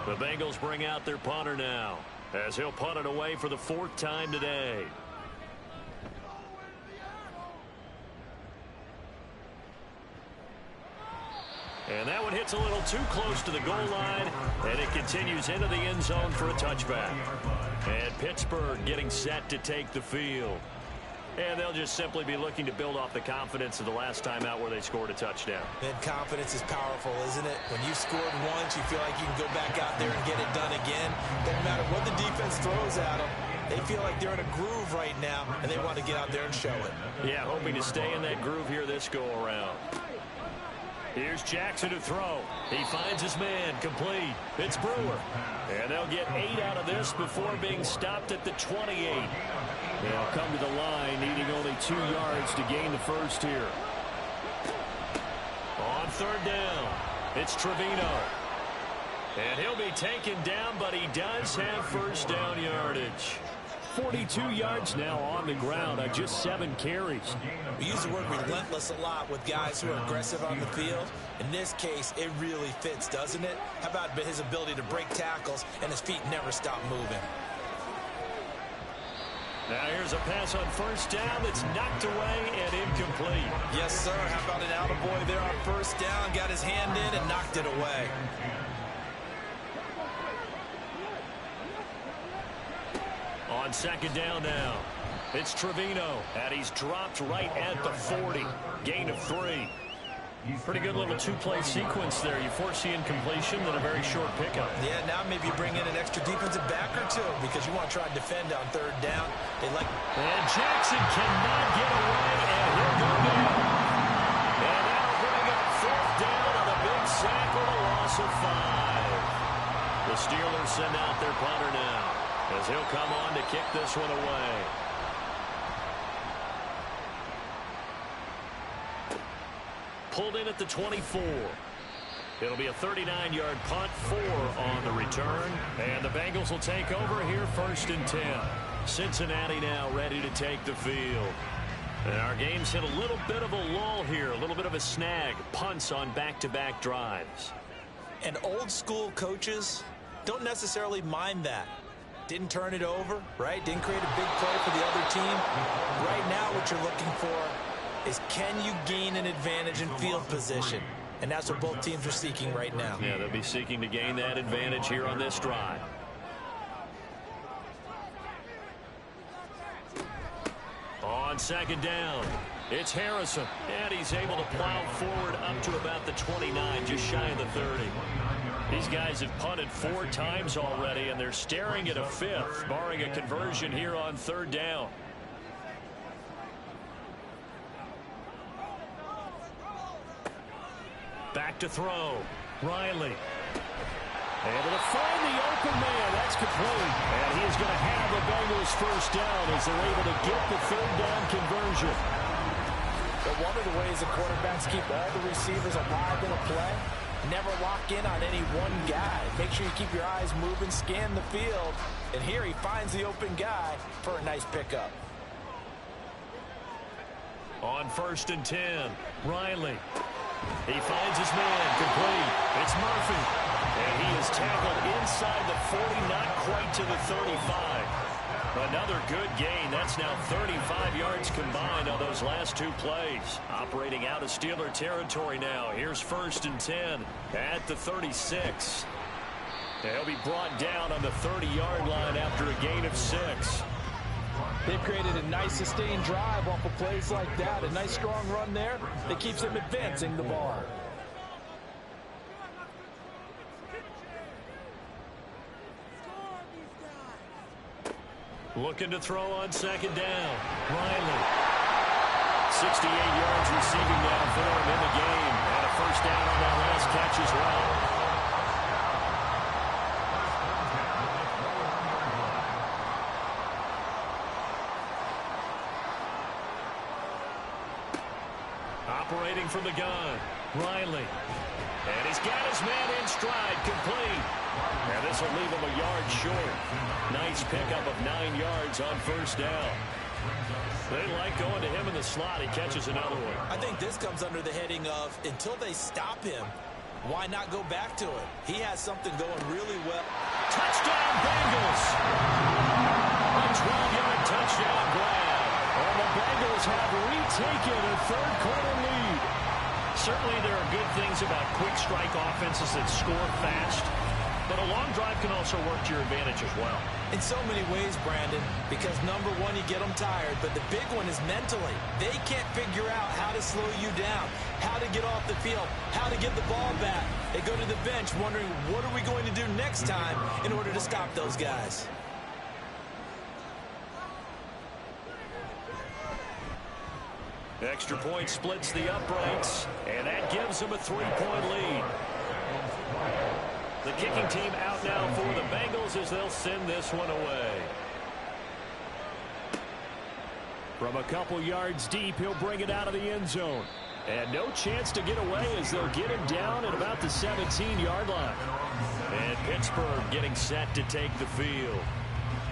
[SPEAKER 3] The Bengals bring out their punter now as he'll punt it away for the 4th time today. And that one hits a little too close to the goal line, and it continues into the end zone for a touchback. And Pittsburgh getting set to take the field. And they'll just simply be looking to build off the confidence of the last time out where they scored a touchdown.
[SPEAKER 7] And confidence is powerful, isn't it? When you've scored once, you feel like you can go back out there and get it done again. Doesn't matter what the defense throws at them. They feel like they're in a groove right now, and they want to get out there and show it.
[SPEAKER 3] Yeah, hoping to stay in that groove here this go-around. Here's Jackson to throw. He finds his man, complete. It's Brewer. And they'll get 8 out of this before being stopped at the 28. They'll come to the line, needing only 2 yards to gain the first here. On 3rd down, it's Trevino. And he'll be taken down, but he does have first down yardage. 42 yards now on the ground on just 7 carries.
[SPEAKER 7] We use the word relentless a lot with guys who are aggressive on the field. In this case, it really fits, doesn't it? How about his ability to break tackles and his feet never stop moving?
[SPEAKER 3] Now here's a pass on first down that's knocked away and incomplete.
[SPEAKER 7] Yes, sir. How about an attaboy there on first down? Got his hand in and knocked it away.
[SPEAKER 3] On 2nd down now, it's Trevino, and he's dropped right at the 40. Gain of 3. Pretty good little 2-play sequence there. You force the incompletion, then a very short pickup.
[SPEAKER 7] Yeah, now maybe you bring in an extra defensive back or 2 because you want to try and defend on 3rd down.
[SPEAKER 3] And Jackson cannot get away, and he'll go down. And that'll bring up 4th down on a big sack with a loss of 5. The Steelers send out their punter now, as he'll come on to kick this one away. Pulled in at the 24. It'll be a 39-yard punt, 4 on the return. And the Bengals will take over here 1st and 10. Cincinnati now ready to take the field. And our game's hit a little bit of a lull here, a little bit of a snag. Punts on back-to-back drives.
[SPEAKER 7] And old-school coaches don't necessarily mind that. Didn't turn it over, right? Didn't create a big play for the other team. Right now what you're looking for is, can you gain an advantage in field position? And that's what both teams are seeking right now.
[SPEAKER 3] Yeah, they'll be seeking to gain that advantage here on this drive. On 2nd down, it's Harrison. And he's able to plow forward up to about the 29, just shy of the 30. These guys have punted 4 times already, and they're staring at a 5th, barring a conversion here on 3rd down. Back to throw. Riley. Able to find the open man. That's complete. And he is going to have the Bengals first down as they're able to get the 3rd down conversion.
[SPEAKER 7] But one of the ways the quarterbacks keep all the receivers alive in a play, never lock in on any one guy. Make sure you keep your eyes moving, scan the field. And here he finds the open guy for a nice pickup.
[SPEAKER 3] On 1st and 10, Riley. He finds his man, complete. It's Murphy. And he is tackled inside the 40, not quite to the 35. Another good gain. That's now 35 yards combined on those last two plays. Operating out of Steeler territory now. Here's 1st and 10 at the 36. He'll be brought down on the 30-yard line after a gain of 6.
[SPEAKER 4] They've created a nice sustained drive off of plays like that. A nice strong run there that keeps them advancing the ball.
[SPEAKER 3] Looking to throw on 2nd down. Riley. 68 yards receiving now for him in the game. And a 1st down on that last catch as well. Operating from the gun. Riley. And he's got his man in stride, complete. And this will leave him a yard short. Nice pickup of 9 yards on 1st down. They like going to him in the slot. He catches another one.
[SPEAKER 7] I think this comes under the heading of until they stop him, why not go back to it? He has something going really well.
[SPEAKER 3] Touchdown, Bengals! A 12-yard touchdown grab. And the Bengals have retaken a third-quarter lead. Certainly there are good things about quick strike offenses that score fast, but a long drive can also work to your advantage as well.
[SPEAKER 7] In so many ways, Brandon, because number one, you get them tired, but the big one is mentally. They can't figure out how to slow you down, how to get off the field, how to get the ball back. They go to the bench wondering, what are we going to do next time in order to stop those guys?
[SPEAKER 3] Extra point splits the uprights, and that gives them a 3-point lead. The kicking team out now for the Bengals as they'll send this one away. From a couple yards deep, he'll bring it out of the end zone. And no chance to get away as they'll get him down at about the 17-yard line. And Pittsburgh getting set to take the field.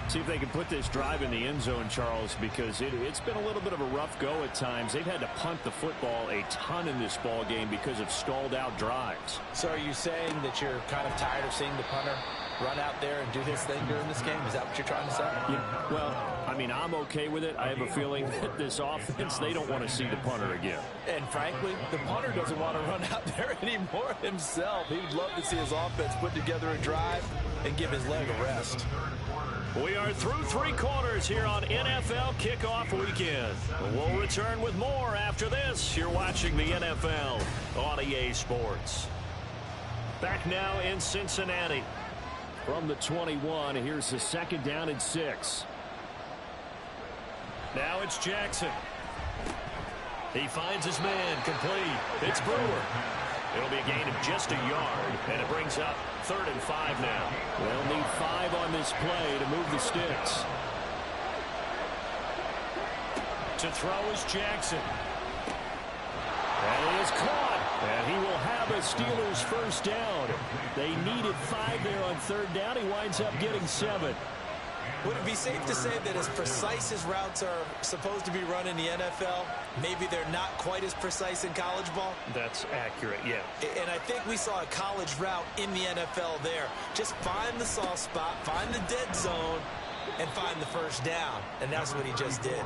[SPEAKER 3] See if they can put this drive in the end zone, Charles, because it's been a little bit of a rough go at times. They've had to punt the football a ton in this ball game because of stalled out drives.
[SPEAKER 4] So are you saying that you're kind of tired of seeing the punter run out there and do his thing during this game? Is that what you're trying to say?
[SPEAKER 3] Yeah, well, I mean, I'm okay with it. I have a feeling that this offense, they don't want to see the punter again.
[SPEAKER 4] And frankly, the punter doesn't want to run out there anymore himself. He would love to see his offense put together a drive and give his leg a rest.
[SPEAKER 3] We are through 3 quarters here on NFL Kickoff Weekend. We'll return with more after this. You're watching the NFL on EA Sports. Back now in Cincinnati. From the 21, here's the 2nd down and 6. Now it's Jackson. He finds his man, complete. It's Brewer. It'll be a gain of just a yard, and it brings up 3rd and 5 now. They'll need 5 on this play to move the sticks. To throw is Jackson. And he is caught, and he will have a Steelers 1st down. They needed 5 there on 3rd down. He winds up getting 7.
[SPEAKER 7] Would it be safe to say that as precise as routes are supposed to be run in the NFL, maybe they're not quite as precise in college ball?
[SPEAKER 3] That's accurate, yeah.
[SPEAKER 7] And I think we saw a college route in the NFL there. Just find the soft spot, find the dead zone, and find the 1st down. And that's what he just did.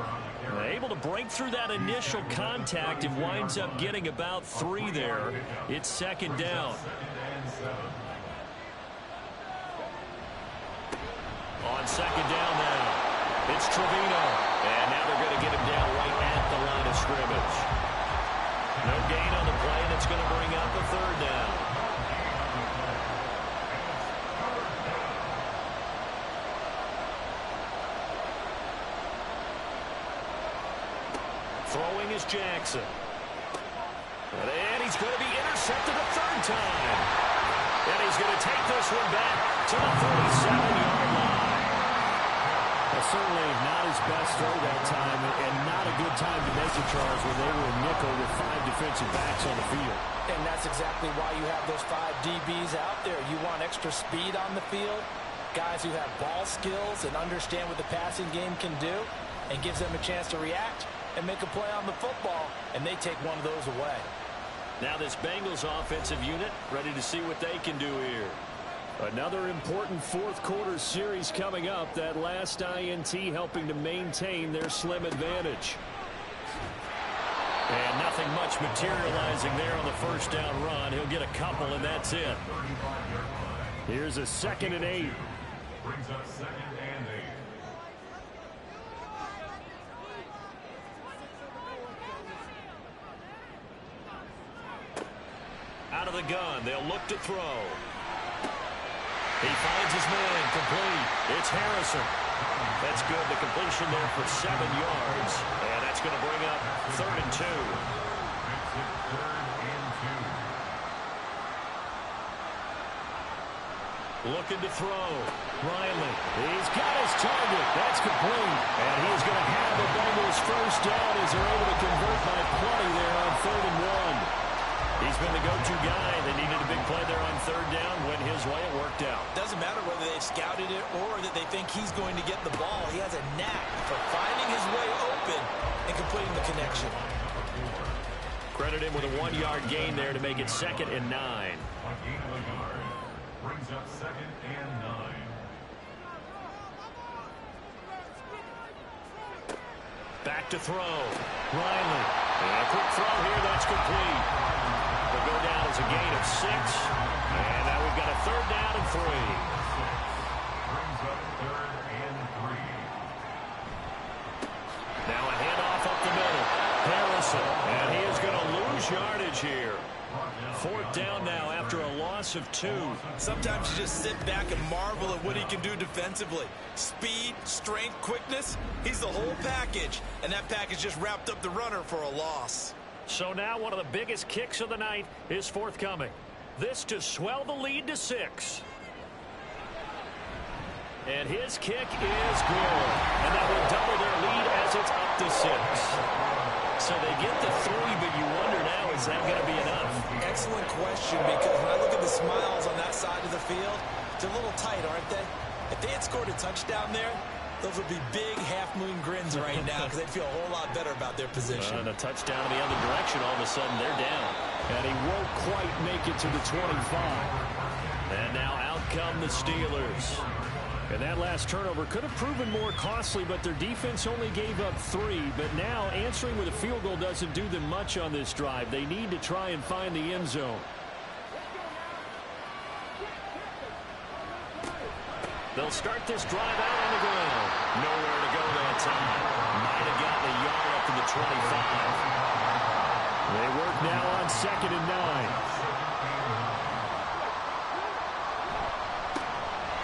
[SPEAKER 3] Able to break through that initial contact and winds up getting about 3 there. It's 2nd down. On 2nd down now, it's Trevino. And now they're going to get him down right at the line of scrimmage. No gain on the play, and it's going to bring up a 3rd down. Throwing is Jackson. And he's going to be intercepted a 3rd time. And he's going to take this one back to the 47-yard line. Certainly not his best throw that time, and not a good time to make it, Charles, when they were in nickel with 5 defensive backs on the field.
[SPEAKER 4] And that's exactly why you have those 5 DBs out there. You want extra speed on the field, guys who have ball skills and understand what the passing game can do, and gives them a chance to react and make a play on the football, and they take one of those away.
[SPEAKER 3] Now this Bengals offensive unit ready to see what they can do here. Another important fourth quarter series coming up. That last INT helping to maintain their slim advantage. And nothing much materializing there on the first down run. He'll get a couple, and that's it. Here's a 2nd and 8.
[SPEAKER 5] Brings up 2nd and 8.
[SPEAKER 3] Out of the gun, they'll look to throw. He finds his man, complete. It's Harrison. That's good. The completion there for 7 yards. And that's going to bring up 3rd and 2. Looking to throw. Riley. He's got his target. That's complete. And he's going to have the Bengals first down as they're able to convert by plenty there on 3rd and 1. He's been the go-to guy. They needed a big play there on 3rd down. Went his way. It worked out.
[SPEAKER 4] Doesn't matter whether they've scouted it or that they think he's going to get the ball. He has a knack for finding his way open and completing the connection.
[SPEAKER 3] Credit him with a 1-yard gain there to make it 2nd and 9.
[SPEAKER 5] A gain of a yard. Brings up 2nd and 9.
[SPEAKER 3] Back to throw. Riley. And a quick throw here. That's complete. Will go down as a gain of 6. And now we've got a 3rd down and 3.
[SPEAKER 5] Brings up 3rd and 3.
[SPEAKER 3] Now a handoff up the middle. Harrison. And he is going to lose yardage here. 4th down now after a loss of 2.
[SPEAKER 4] Sometimes you just sit back and marvel at what he can do defensively. Speed, strength, quickness. He's the whole package. And that package just wrapped up the runner for a loss.
[SPEAKER 3] So now one of the biggest kicks of the night is forthcoming. This to swell the lead to 6. And his kick is good. And that will double their lead as it's up to 6. So they get the 3, but you wonder now, is that going to be enough?
[SPEAKER 4] Excellent question, because when I look at the smiles on that side of the field, they're a little tight, aren't they? If they had scored a touchdown there, those would be big half-moon grins right now because they'd feel a whole lot better about their position.
[SPEAKER 3] And a touchdown in the other direction, all of a sudden they're down. And he won't quite make it to the 25. And now out come the Steelers. And that last turnover could have proven more costly, but their defense only gave up 3. But now answering with a field goal doesn't do them much on this drive. They need to try and find the end zone. They'll start this drive out on the ground. Nowhere to go that time. Might have gotten a yard up to the 25. They work now on 2nd and 9.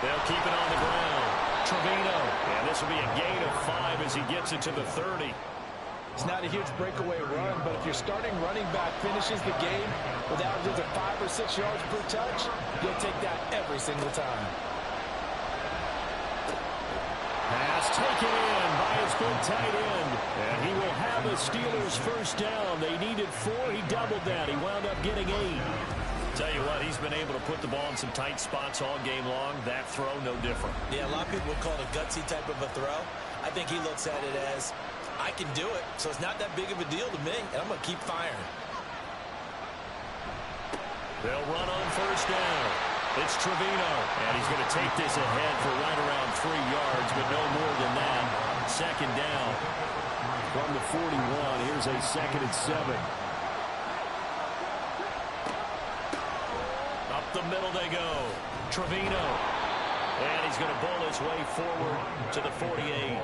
[SPEAKER 3] They'll keep it on the ground. Trevino. And this will be a gain of 5 as he gets it to the 30.
[SPEAKER 4] It's not a huge breakaway run, but if your starting running back finishes the game with averages of 5 or 6 yards per touch, you'll take that every single time.
[SPEAKER 3] Pass taken in by his big tight end. And he will have a Steelers first down. They needed 4. He doubled that. He wound up getting 8. Tell you what, he's been able to put the ball in some tight spots all game long. That throw, no different.
[SPEAKER 4] Yeah, a lot of people would call it a gutsy type of a throw. I think he looks at it as, I can do it, so it's not that big of a deal to me, and I'm going to keep firing.
[SPEAKER 3] They'll run on first down. It's Trevino, and he's going to take this ahead for right around 3 yards, but no more than that. 2nd down from the 41. Here's a 2nd and 7. Up the middle they go. Trevino. And he's going to bowl his way forward to the 48.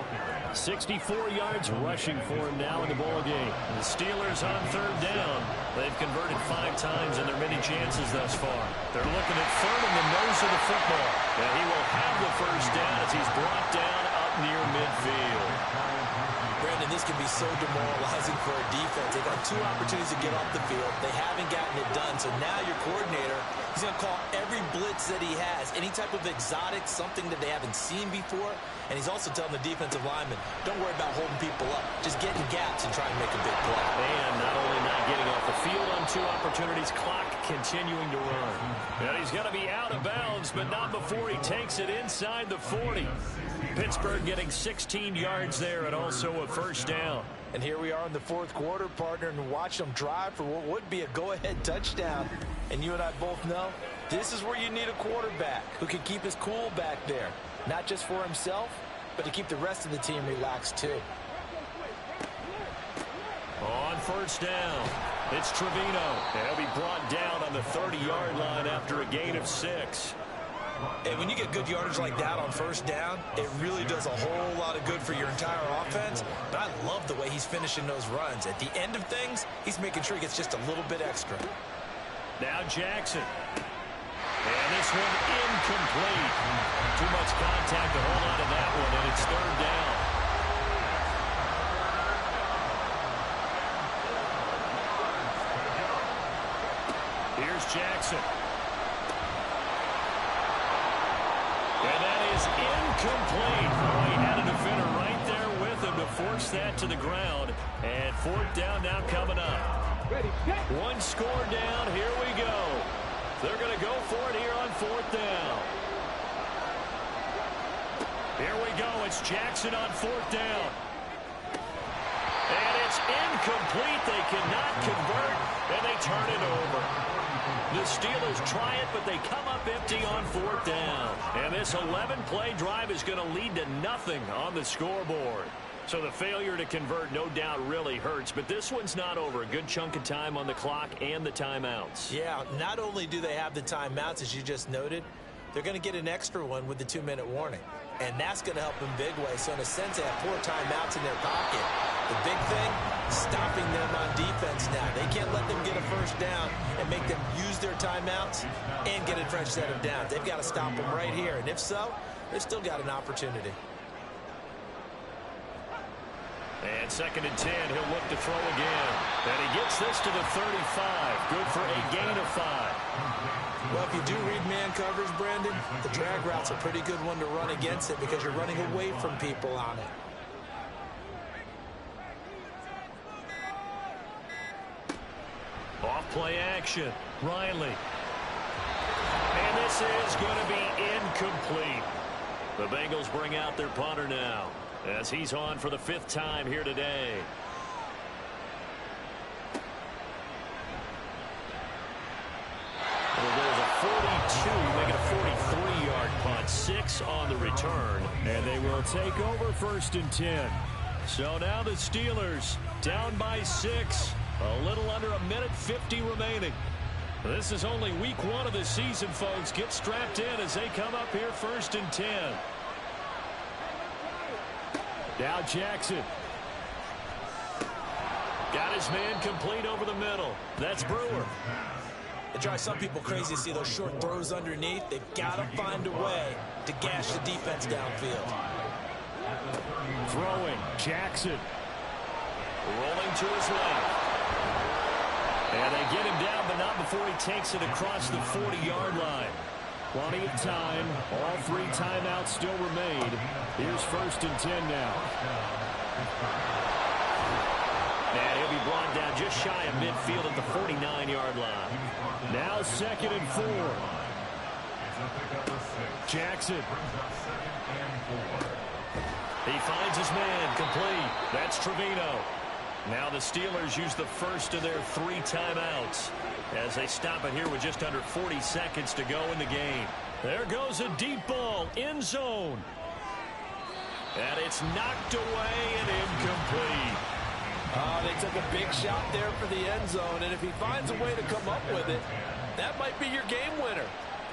[SPEAKER 3] 64 yards rushing for him now in the ball game. The Steelers on 3rd down. They've converted 5 times in their many chances thus far. They're looking at 3rd in the nose of the football. And he will have the first down as he's brought down up near midfield.
[SPEAKER 4] Brandon, this can be so demoralizing for a defense. They've got 2 opportunities to get off the field. They haven't gotten it done. So now your coordinator, he's going to call every blitz that he has, any type of exotic, something that they haven't seen before. And he's also telling the defensive lineman, don't worry about holding people up. Just get in gaps and try and make a big play.
[SPEAKER 3] And not only not getting off the field on 2 opportunities, clock continuing to run. And he's going to be out of bounds, but not before he takes it inside the 40. Pittsburgh getting 16 yards there and also a first down.
[SPEAKER 4] And here we are in the 4th quarter, partner, and watch them drive for what would be a go-ahead touchdown. And you and I both know
[SPEAKER 7] This is where you need a quarterback who can keep his cool back there. Not just for himself, but to keep the rest of the team relaxed too.
[SPEAKER 3] On first down, it's Trevino. He'll be brought down on the 30-yard line after a gain of 6.
[SPEAKER 7] And when you get good yardage like that on first down, it really does a whole lot of good for your entire offense. But I love the way he's finishing those runs. At the end of things, he's making sure he gets just a little bit extra.
[SPEAKER 3] Now Jackson. And this one incomplete. Too much contact to hold on to that one, and it's third down. Here's Jackson. And that is incomplete. Oh, he had a defender right there with him to force that to the ground. And fourth down now coming up. One score down. Here we go. They're going to go for it here on fourth down. Here we go. It's Jackson on fourth down. And it's incomplete. They cannot convert, and they turn it over. The Steelers try it, but they come up empty on fourth down. And this 11-play drive is going to lead to nothing on the scoreboard. So the failure to convert, no doubt, really hurts. But this one's not over. A good chunk of time on the clock and the timeouts.
[SPEAKER 7] Yeah, not only do they have the timeouts, as you just noted, they're going to get an extra one with the 2-minute warning. And that's going to help them big way. So in a sense, they have 4 timeouts in their pocket. The big thing, stopping them on defense now. They can't let them get a first down and make them use their timeouts and get a fresh set of downs. They've got to stop them right here. And if so, they've still got an opportunity.
[SPEAKER 3] And 2nd and 10, he'll look to throw again. And he gets this to the 35. Good for a gain of 5.
[SPEAKER 7] Well, if you do read man coverage, Brandon, the drag route's a pretty good one to run against it because you're running away from people on it.
[SPEAKER 3] Off play action. Riley. And this is going to be incomplete. The Bengals bring out their punter now, as he's on for the 5th time here today. Well, there's a 42, make it a 43-yard punt, 6 on the return, and they will take over 1st and 10. So now the Steelers down by 6, a little under a minute 50 remaining. This is only week 1 of the season, folks. Get strapped in as they come up here 1st and 10. Now Jackson. Got his man complete over the middle. That's Brewer.
[SPEAKER 7] It drives some people crazy to see those short throws underneath. They've got to find a way to gash the defense downfield.
[SPEAKER 3] Throwing. Jackson. Rolling to his left. And they get him down, but not before he takes it across the 40-yard line. Plenty of time. All 3 timeouts still remain. Here's 1st and 10 now. And he'll be brought down just shy of midfield at the 49-yard line. Now 2nd and 4. Jackson. He finds his man complete. That's Trevino. Now the Steelers use the first of their 3 timeouts as they stop it here with just under 40 seconds to go in the game. There goes a deep ball, end zone. And it's knocked away and incomplete.
[SPEAKER 4] They took a big shot there for the end zone, and if he finds a way to come up with it, that might be your game winner.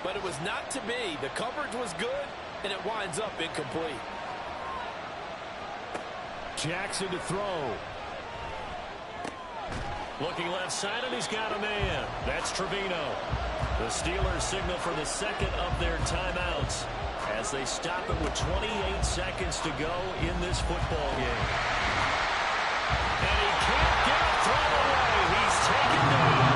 [SPEAKER 4] But it was not to be. The coverage was good, and it winds up incomplete.
[SPEAKER 3] Jackson to throw. Looking left side, and he's got a man. That's Trevino. The Steelers signal for the 2nd of their timeouts as they stop it with 28 seconds to go in this football game. And he can't get a throw away. He's taken down.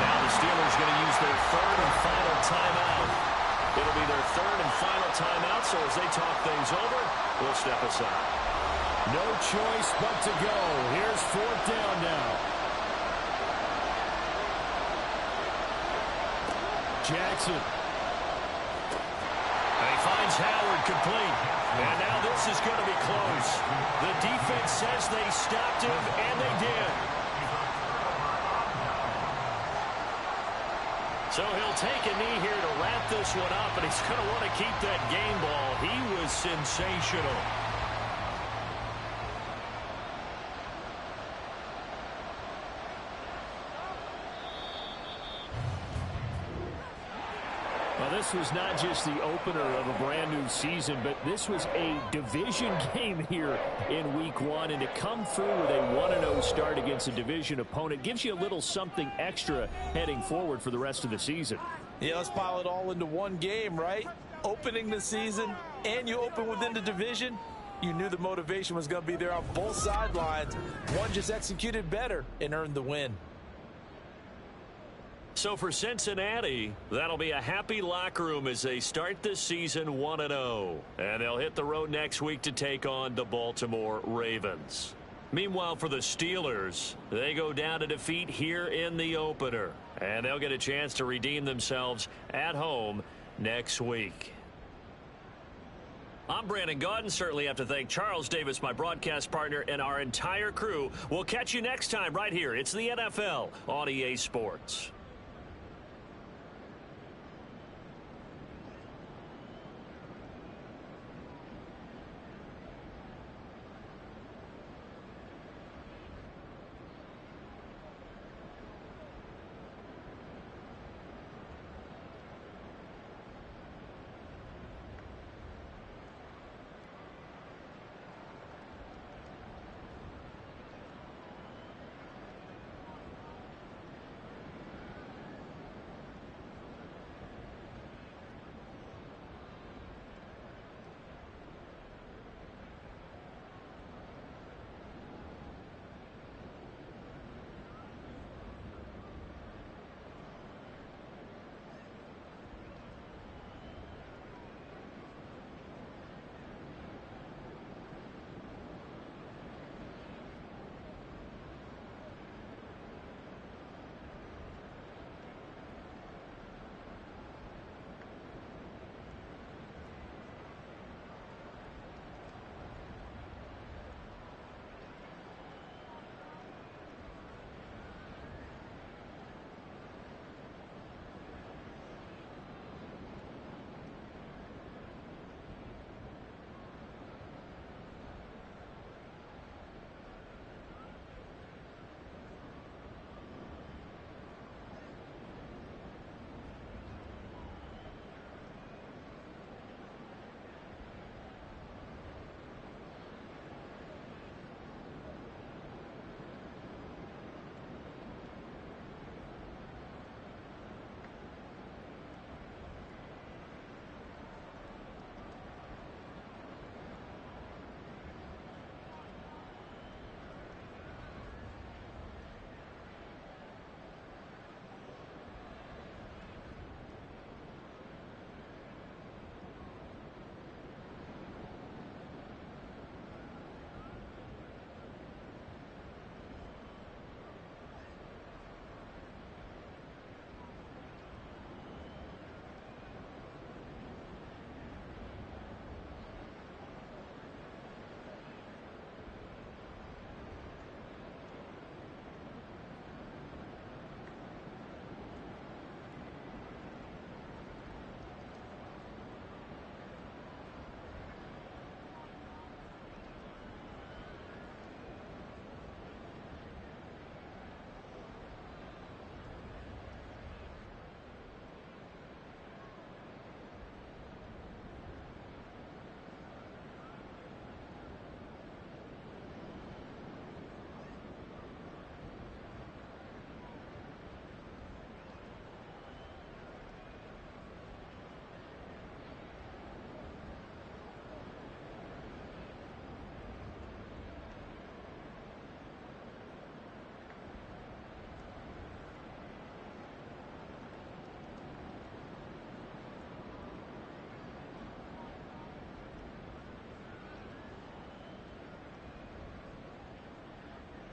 [SPEAKER 3] Now the Steelers going to use their 3rd and final timeout. It'll be their 3rd and final timeout, so as they talk things over, we'll step aside. No choice but to go. Here's 4th down now. Jackson. And he finds Howard complete. And now this is going to be close. The defense says they stopped him, and they did. So he'll take a knee here to wrap this one up, and he's going to want to keep that game ball. He was sensational. Well, this was not just the opener of a brand new season, but this was a division game here in week 1. And to come through with a 1-0 start against a division opponent gives you a little something extra heading forward for the rest of the season.
[SPEAKER 4] Yeah, let's pile it all into one game, right? Opening the season, and you open within the division. You knew the motivation was going to be there on both sidelines. One just executed better and earned the win.
[SPEAKER 3] So for Cincinnati, that'll be a happy locker room as they start this season 1-0. And they'll hit the road next week to take on the Baltimore Ravens. Meanwhile, for the Steelers, they go down to defeat here in the opener. And they'll get a chance to redeem themselves at home next week. I'm Brandon Gaudin. Certainly have to thank Charles Davis, my broadcast partner, and our entire crew. We'll catch you next time right here. It's the NFL on EA Sports.